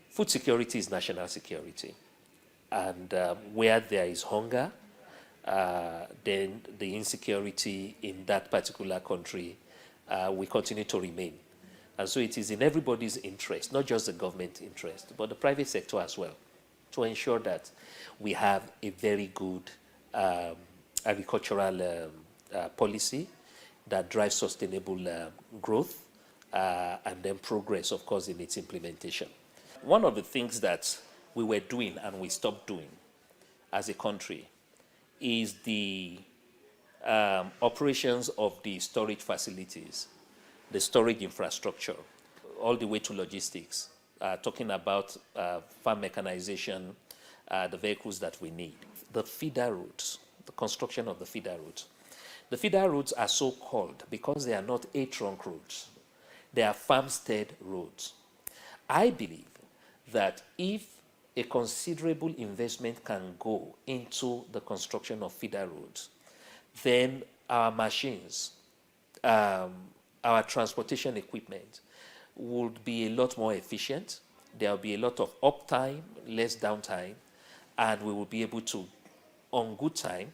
C: Food security is national security. And where there is hunger, then the insecurity in that particular country will continue to remain. And so it is in everybody's interest, not just the government interest, but the private sector as well, to ensure that we have a very good agricultural policy that drives sustainable growth and then progress, of course, in its implementation. One of the things that we were doing and we stopped doing as a country is the operations of the storage facilities, the storage infrastructure, all the way to logistics, talking about farm mechanization, the vehicles that we need. The feeder routes, the construction of the feeder routes. The feeder routes are so called because they are not A-trunk roads. They are farmstead roads. I believe that if a considerable investment can go into the construction of feeder roads, then our machines, our transportation equipment would be a lot more efficient. There will be a lot of uptime, less downtime, and we will be able to, on good time,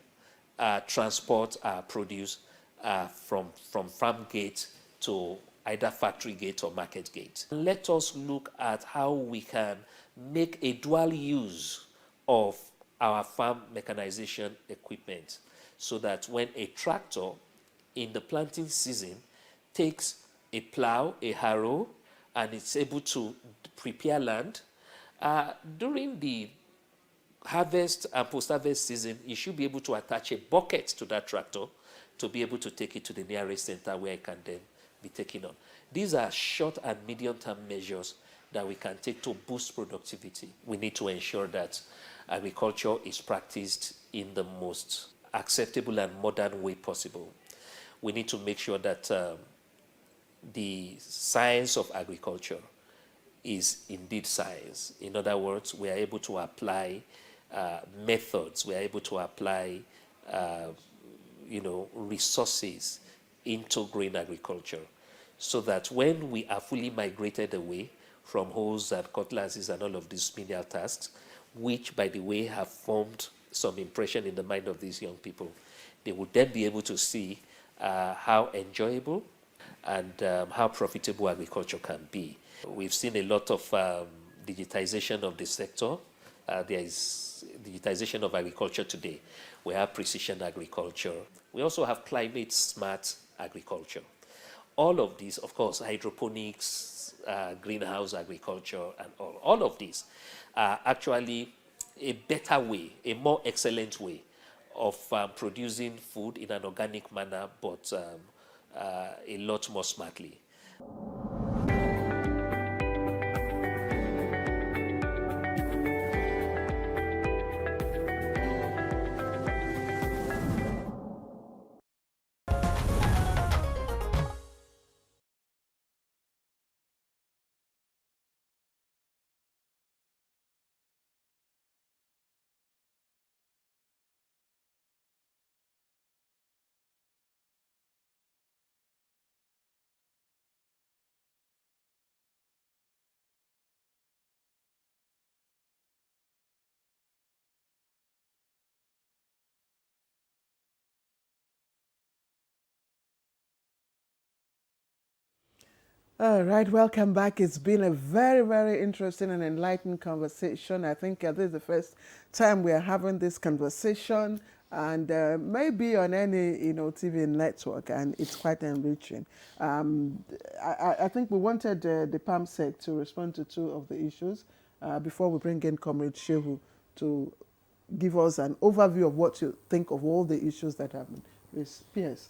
C: transport our produce from farm gate to either factory gate or market gate. Let us look at how we can make a dual use of our farm mechanization equipment so that when a tractor in the planting season takes a plow, a harrow, and it's able to prepare land, during the harvest and post-harvest season, you should be able to attach a bucket to that tractor to be able to take it to the nearest center where it can then be taken on. These are short and medium-term measures that we can take to boost productivity. We need to ensure that agriculture is practiced in the most acceptable and modern way possible. We need to make sure that the science of agriculture is indeed science. In other words, we are able to apply methods, we are able to apply resources into grain agriculture, so that when we are fully migrated away from hoes and cutlasses and all of these menial tasks, which, by the way, have formed some impression in the mind of these young people, they would then be able to see how enjoyable and how profitable agriculture can be. We've seen a lot of digitization of the sector. There is digitization of agriculture today. We have precision agriculture. We also have climate smart agriculture. All of these, of course, hydroponics, greenhouse agriculture, and all of these are actually a better way, a more excellent way of producing food in an organic manner, but a lot more smartly.
B: All right, welcome back. It's been a very, very interesting and enlightening conversation. I think this is the first time we are having this conversation, and maybe on any TV network, and it's quite enriching. I think we wanted the PAMSEC to respond to two of the issues before we bring in Comrade Shehu to give us an overview of what you think of all the issues that have been raised. P.S.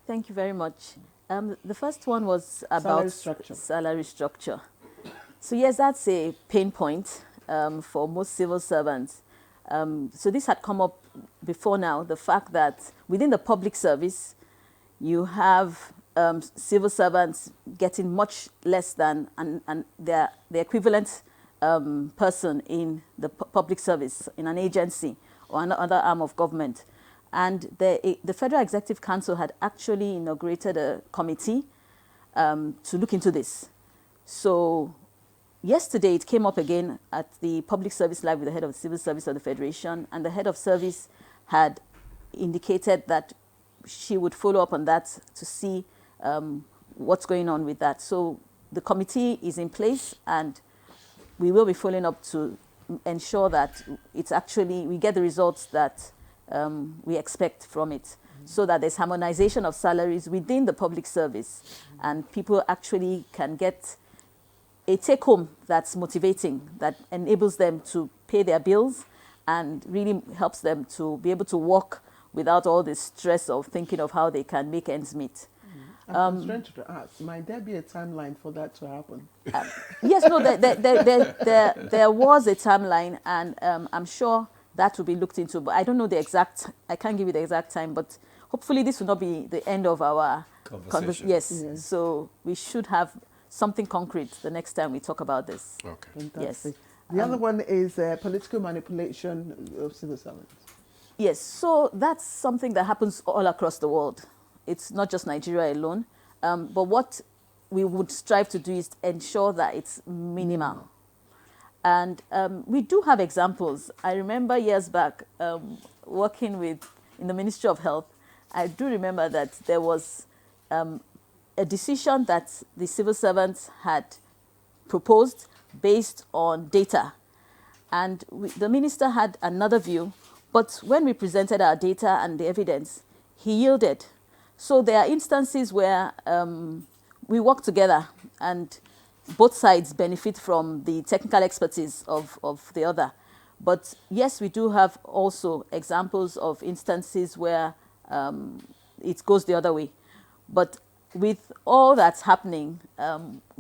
D: Thank you very much. The first one was about salary structure. So yes, that's a pain point for most civil servants. So this had come up before now, the fact that within the public service, you have civil servants getting much less than the equivalent person in the public service, in an agency or another arm of government. And the Federal Executive Council had actually inaugurated a committee to look into this. So yesterday it came up again at the Public Service Live with the head of the Civil Service of the Federation, and the head of service had indicated that she would follow up on that to see what's going on with that. So the committee is in place, and we will be following up to ensure that it's actually, we get the results that we expect from it, so that there's harmonization of salaries within the public service, and people actually can get a take-home that's motivating, that enables them to pay their bills and really helps them to be able to work without all the stress of thinking of how they can make ends meet.
B: I'm constrained to ask, might there be a timeline for that to happen?
D: Yes, no, there was a timeline, and I'm sure that will be looked into, but I don't know the exact, I can't give you the exact time, but hopefully this will not be the end of our conversation. Yes, so we should have something concrete the next time we talk about this.
B: Okay. Fantastic.
D: Yes.
B: The other one is political manipulation of civil servants.
D: Yes, so that's something that happens all across the world. It's not just Nigeria alone, but what we would strive to do is ensure that it's minimal. And we do have examples. I remember years back working in the Ministry of Health. I do remember that there was a decision that the civil servants had proposed based on data. And the minister had another view, but when we presented our data and the evidence, he yielded. So there are instances where we work together and both sides benefit from the technical expertise of the other. But yes, we do have also examples of instances where it goes the other way. But with all that's happening,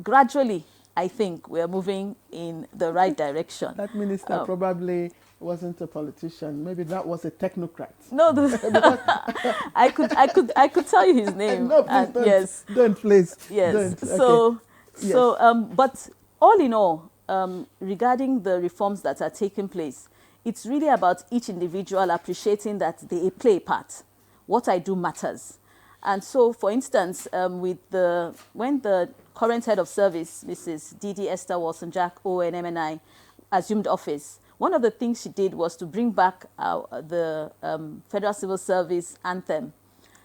D: gradually, I think we're moving in the right direction.
B: That minister probably wasn't a politician. Maybe that was a technocrat.
D: No, I could tell you his name.
B: No, please don't.
D: Yes.
B: Don't, please.
D: Yes.
B: Don't. Okay.
D: But all in all, regarding the reforms that are taking place, it's really about each individual appreciating that they play a part. What I do matters. And so, for instance, when the current head of service, Mrs. Didi Esther Wilson-Jack, ONMNI, assumed office, one of the things she did was to bring back the Federal Civil Service anthem.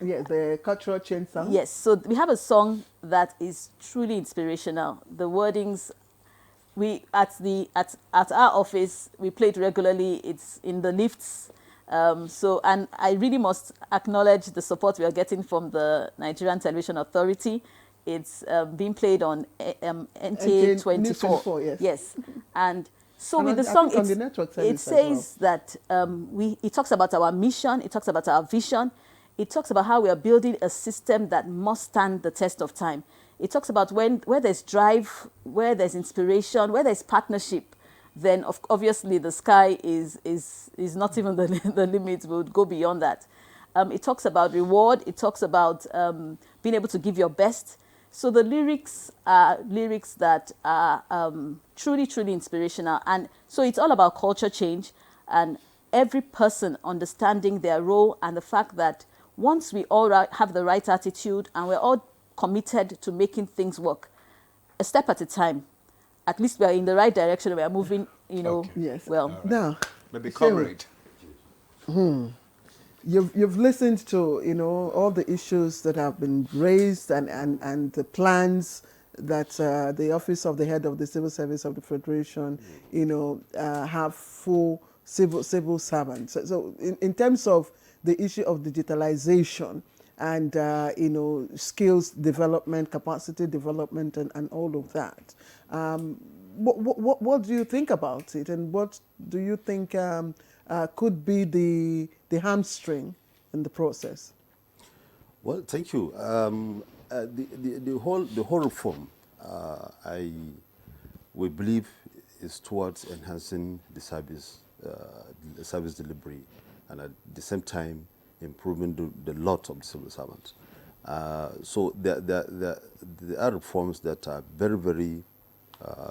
B: Yes, the cultural change song.
D: Yes, so we have a song that is truly inspirational. The wordings, at our office, we play it regularly. It's in the lifts. And I really must acknowledge the support we are getting from the Nigerian Television Authority. It's being played on NTA 24. Yes. And so with the song, it says that it talks about our mission, it talks about our vision, it talks about how we are building a system that must stand the test of time. It talks about where there's drive, where there's inspiration, where there's partnership, then obviously the sky is not even the limit. We would go beyond that. It talks about reward. It talks about being able to give your best. So the lyrics are lyrics that are truly, truly inspirational. And so it's all about culture change and every person understanding their role, and the fact that once we all have the right attitude and we're all committed to making things work, a step at a time, at least we are in the right direction. We are moving,
B: Yes.
D: well.
B: Right. Now,
A: maybe comrade.
B: You've listened to all the issues that have been raised and the plans that the office of the head of the civil service of the Federation, have full civil servants. So in terms of the issue of digitalization and skills development, capacity development, and all of that, what do you think about it, and what do you think could be the hamstring in the process?
E: Well, thank you. The whole reform, we believe, is towards enhancing the service delivery, and at the same time improving the lot of the civil servants. So there are reforms that are very, very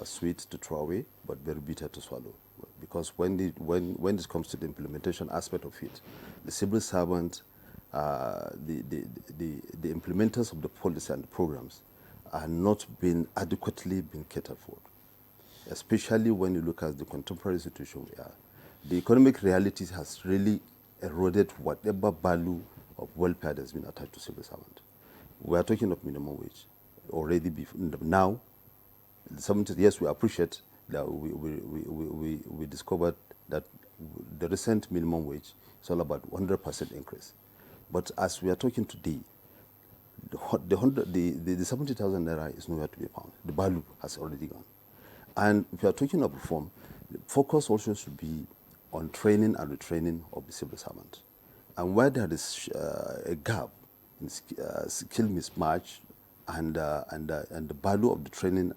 E: sweet to throw away, but very bitter to swallow. Because when it comes to the implementation aspect of it, the civil servant, the implementers of the policy and the programs are not being adequately being catered for, especially when you look at the contemporary situation we are. The economic realities has really eroded whatever value of welfare that has been attached to civil servant. We are talking of minimum wage already now. Yes, we appreciate that we discovered that the recent minimum wage is all about 100% increase. But as we are talking today, the 70,000 naira is nowhere to be found. The value has already gone. And if you are talking of reform, the focus also should be on training and retraining of the civil servant. And where there is a gap in skill mismatch and the value of the training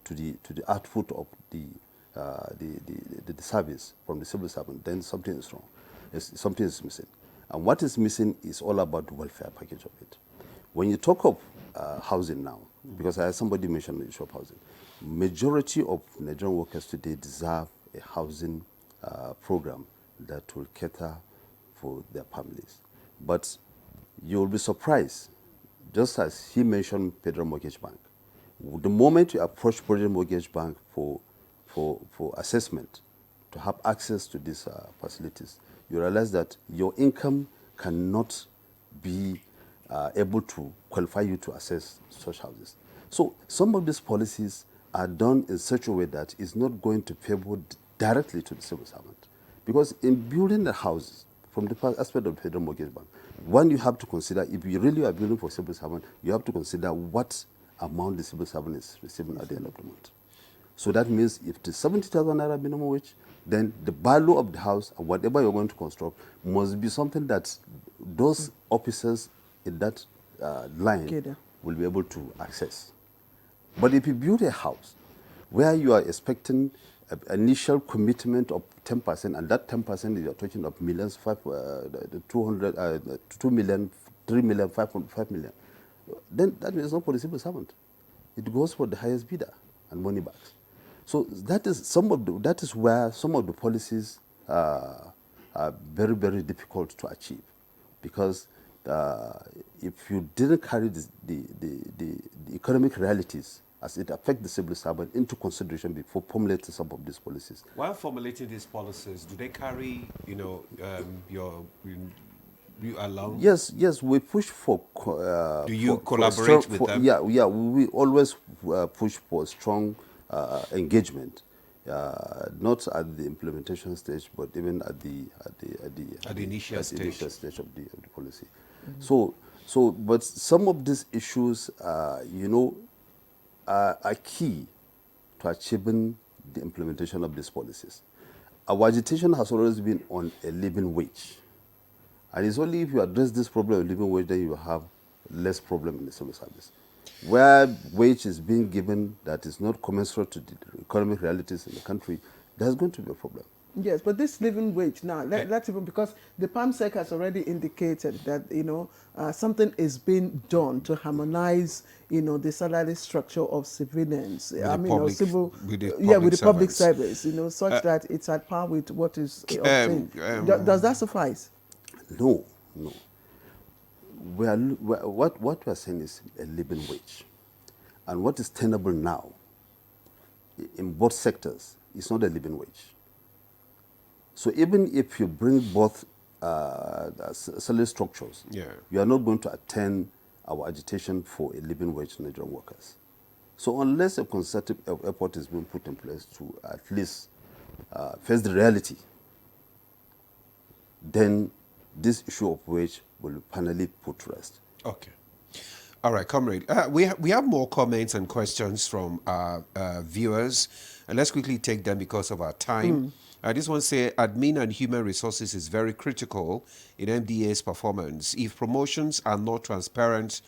E: to the output of the service from the civil servant, then something is wrong. Something is missing. And what is missing is all about the welfare package of it. When you talk of housing now, because I had somebody mentioned the issue of housing, majority of Nigerian workers today deserve a housing program that will cater for their families. But you'll be surprised, just as he mentioned Federal Mortgage Bank, the moment you approach Federal Mortgage Bank for assessment, to have access to these facilities, you realize that your income cannot be able to qualify you to access such houses. So some of these policies are done in such a way that it's not going to favor directly to the civil servant. Because in building the houses, from the aspect of the Federal Mortgage Bank, one, you have to consider, if you really are building for civil servant, you have to consider what amount the civil servant is receiving at the end of the month. So that means if the 70,000 naira minimum wage, then the value of the house and whatever you're going to construct must be something that those officers in that line will be able to access. But if you build a house where you are expecting an initial commitment of 10%, and that 10% you're talking of millions, 2 million, 3 million, 5 million, then that is not for the civil servant. It goes for the highest bidder and money backs. So that is where some of the policies are very, very difficult to achieve, because if you didn't carry the economic realities as it affects the civil servant into consideration before formulating some of these policies.
A: While formulating these policies, do they carry, you along?
E: Yes, we push for.
A: Do you collaborate with them?
E: Yeah, we always push for strong engagement, not at the implementation stage, but even at the
A: initial stage
E: of the policy. Mm-hmm. But some of these issues, are key to achieving the implementation of these policies. Our agitation has always been on a living wage. And it's only if you address this problem of living wage that you have less problem in the civil service. Where wage is being given that is not commensurate to the economic realities in the country, there's going to be a problem.
B: Yes, but this living wage now, let's even, because the PAMSEC has already indicated that, something is being done to harmonize, the salary structure of civilians.
A: With the
B: public service, such that it's at par with what is obtained. Does that suffice?
E: No. What we are saying is a living wage. And what is tenable now in both sectors is not a living wage. So even if you bring both salary structures, you are not going to attain our agitation for a living wage to Nigerian workers. So unless a concerted effort is being put in place to at least face the reality, then this issue of wage will finally put to rest.
A: Okay. All right, comrade. We have more comments and questions from our viewers, and let's quickly take them because of our time. This one say admin and human resources is very critical in MDA's performance. If promotions are not transparent,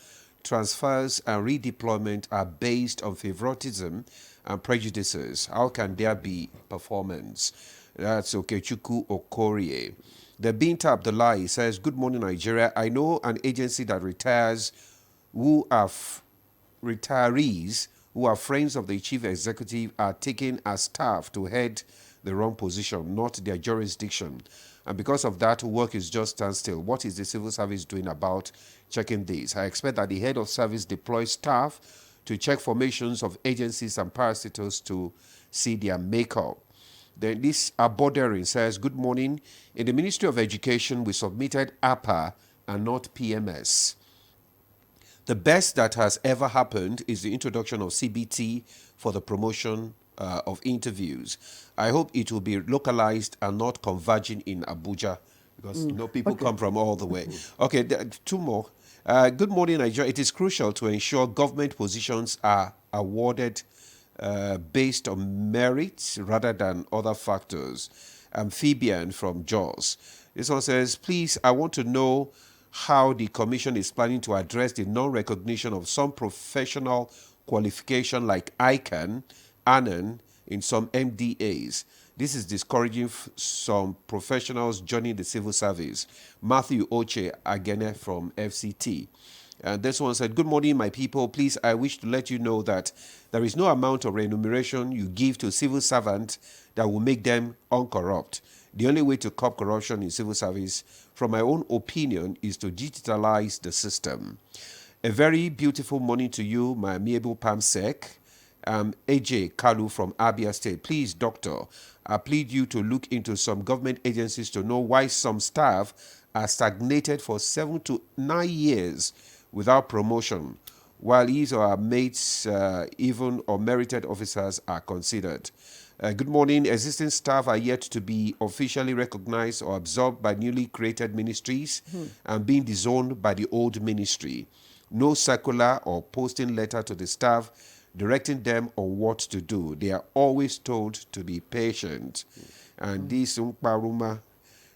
A: transfers and redeployment are based on favoritism and prejudices, how can there be performance? That's Okechukwu Okorie. The Binta Abdullahi says, good morning, Nigeria. I know an agency that retires who are retirees who are friends of the chief executive are taken as staff to head the wrong position, not their jurisdiction. And because of that, work is just standstill. What is the civil service doing about checking this? I expect that the head of service deploys staff to check formations of agencies and parasitos to see their makeup. Then this Aboderin says, good morning. In the Ministry of Education, we submitted APA and not PMS. The best that has ever happened is the introduction of CBT for the promotion of interviews. I hope it will be localized and not converging in Abuja, because people come from all the way. Okay, two more. Good morning, Nigeria. It is crucial to ensure government positions are awarded based on merit rather than other factors. Amphibian from Jaws. This one says, please, I want to know how the Commission is planning to address the non-recognition of some professional qualification like ICANN, ANAN in some MDAs. This is discouraging some professionals joining the civil service. Matthew Oche Agene from FCT. And this one said, good morning, my people. Please, I wish to let you know that there is no amount of remuneration you give to a civil servant that will make them uncorrupt. The only way to curb corruption in civil service, from my own opinion, is to digitalize the system. A very beautiful morning to you, my amiable PAMSEC. AJ Kalu from Abia State. Please, doctor, I plead you to look into some government agencies to know why some staff are stagnated for 7 to 9 years without promotion, while his or her mates, even or merited officers, are considered. Good morning. Existing staff are yet to be officially recognized or absorbed by newly created ministries and being disowned by the old ministry. No circular or posting letter to the staff directing them on what to do. They are always told to be patient. And this Umparuma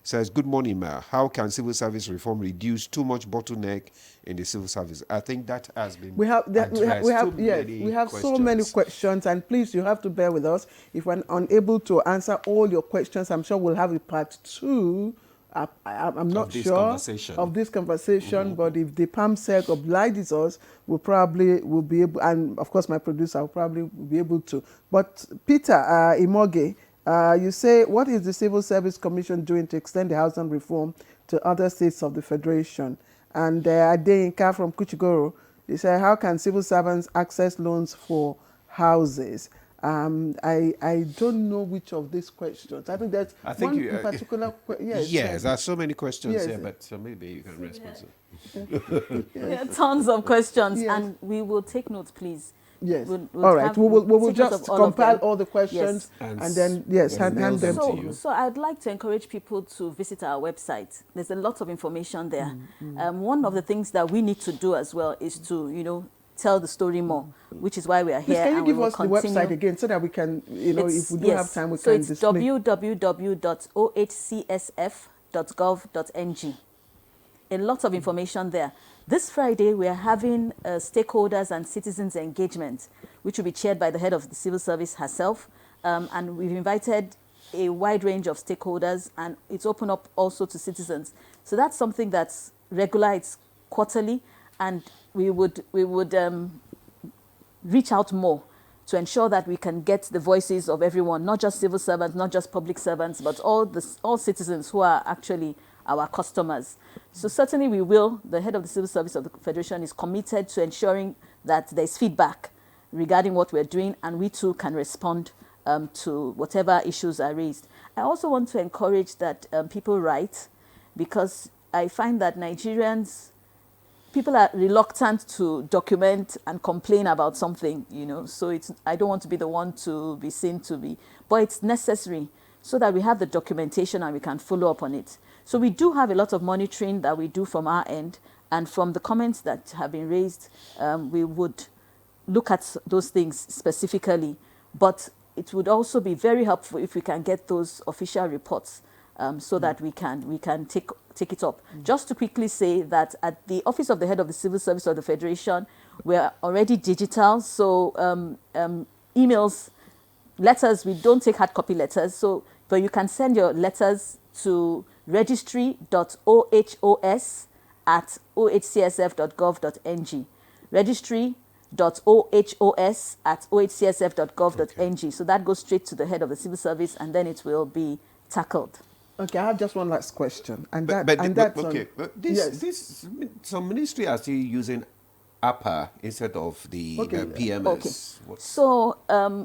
A: says, good morning, ma. How can civil service reform reduce too much bottleneck in the civil service? I think that has been addressed.
B: We have so many questions, and please, you have to bear with us. If we're unable to answer all your questions, I'm sure we'll have a part 2. I'm not sure of this conversation, but if the PAMSEC obliges us, we'll be able, and of course my producer will probably be able to. But Peter Imoge, you say, what is the Civil Service Commission doing to extend the housing reform to other states of the Federation? And Adeyinka from Kuchigoro, you say, how can civil servants access loans for houses? I don't know which of these questions. I think that's one in particular.
A: Yes, there are so many questions here, but so maybe you can respond.
D: Yeah, tons of questions, and we will take notes, please.
B: Yes. We'll all right. We will just compile all the questions and then hand them to you.
D: So I'd like to encourage people to visit our website. There's a lot of information there. One of the things that we need to do as well is to tell the story more, which is why we are here.
B: Please, can you give us the website again so that we can, if we do have time, we can display.
D: So it's www.ohcsf.gov.ng. A lot of information there. This Friday, we are having stakeholders and citizens engagement, which will be chaired by the head of the civil service herself. And we've invited a wide range of stakeholders, and it's open up also to citizens. So that's something that's regular, it's quarterly, and we would reach out more to ensure that we can get the voices of everyone, not just civil servants, not just public servants, but all citizens who are actually our customers. So certainly we will. The head of the Civil Service of the Federation is committed to ensuring that there's feedback regarding what we're doing, and we too can respond to whatever issues are raised. I also want to encourage that people write, because I find that Nigerians people are reluctant to document and complain about something, you know. So I don't want to be the one to be seen to be, but it's necessary so that we have the documentation and we can follow up on it. So we do have a lot of monitoring that we do from our end, and from the comments that have been raised, we would look at those things specifically, but it would also be very helpful if we can get those official reports so that we can take it up. Just to quickly say that at the Office of the Head of the Civil Service of the Federation, we're already digital, so emails, letters, we don't take hard copy letters, so but you can send your letters to registry.ohos@ohcsf.gov.ng. registry.ohos@ohcsf.gov.ng. So that goes straight to the head of the civil service, and then it will be tackled.
B: Okay, I have just one last question, and
A: some ministry are still using APA instead of the PMS.
D: Okay. So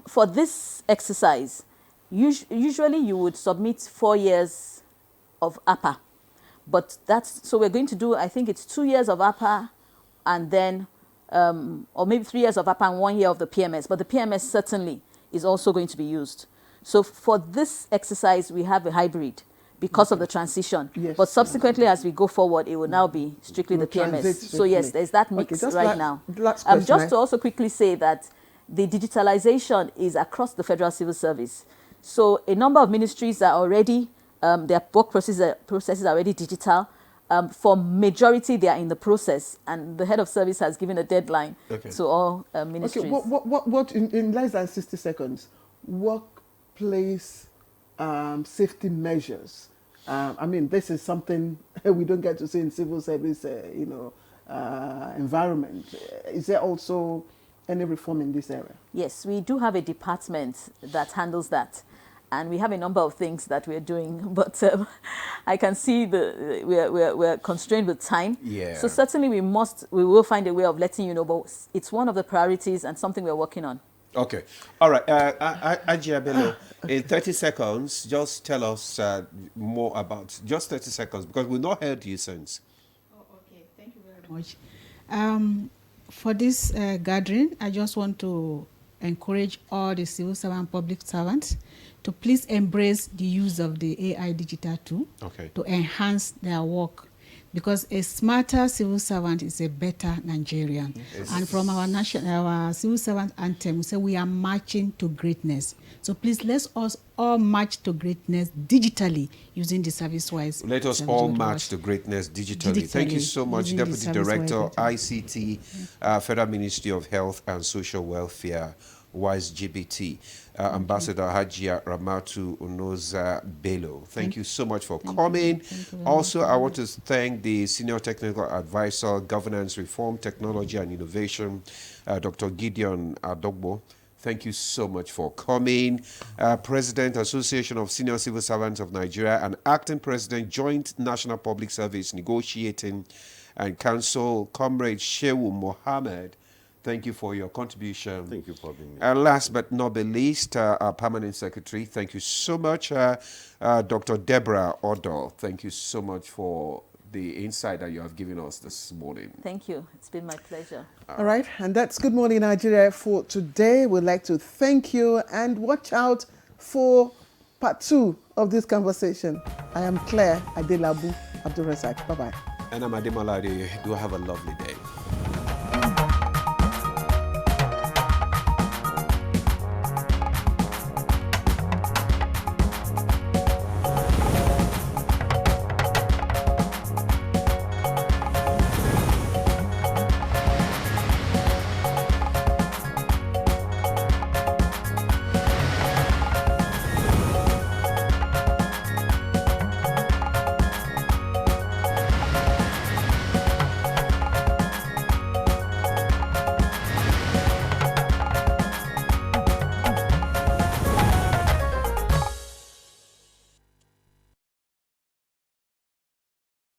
D: for this exercise, usually you would submit 4 years of APA, but so we're going to do, I think it's 2 years of APA, and then or maybe 3 years of APA and 1 year of the PMS, but the PMS certainly is also going to be used. So for this exercise, we have a hybrid because of the transition.
B: Yes.
D: But subsequently, as we go forward, it will now be strictly the PMS. So yes, there's that mix right now. Just to also quickly say that the digitalization is across the Federal Civil Service. So a number of ministries are already, their work processes are already digital. For majority, they are in the process, and the head of service has given a deadline to all ministries.
B: Okay, what in less than 60 seconds, workplace safety measures. I mean, this is something we don't get to see in civil service, environment. Is there also any reform in this area?
D: Yes, we do have a department that handles that. And we have a number of things that we're doing, but I can see we're constrained with time.
A: Yeah.
D: So certainly we will find a way of letting you know, but it's one of the priorities and something we're working on.
A: Okay. All right. Ajia Bello, in 30 seconds, just tell us more about, just 30 seconds, because we've not heard you since.
X: Okay. Thank you very much. For this gathering, I just want to encourage all the civil servant, public servants to please embrace the use of the AI digital tool to enhance their work, because a smarter civil servant is a better Nigerian. Yes. And from our civil servant anthem, we say we are marching to greatness. So please let us all march to greatness digitally using the ServiceWise.
A: Let us all march to greatness digitally. Thank you so much, Deputy Director, ICT, Federal Ministry of Health and Social Welfare, WISE GBT, Ambassador Hajia Ramatu Unoza Bello. Thank you so much for coming. Also, I want to thank the Senior Technical Advisor, Governance Reform, Technology and Innovation, Dr. Gideon Adogbo. Thank you so much for coming. President, Association of Senior Civil Servants of Nigeria, and Acting President, Joint National Public Service Negotiating and Council, Comrade Shehu Mohammed. Thank you for your contribution.
E: Thank you for being here.
A: And last but not the least, our Permanent Secretary, thank you so much. Dr. Deborah Odell, thank you so much for the insight that you have given us this morning.
D: Thank you. It's been my pleasure.
B: All right, and that's Good Morning Nigeria for today. We'd like to thank you and watch out for part 2 of this conversation. I am Claire Adelabu Abdulrazak. Bye-bye.
A: And I'm Ademalade. Do have a lovely day.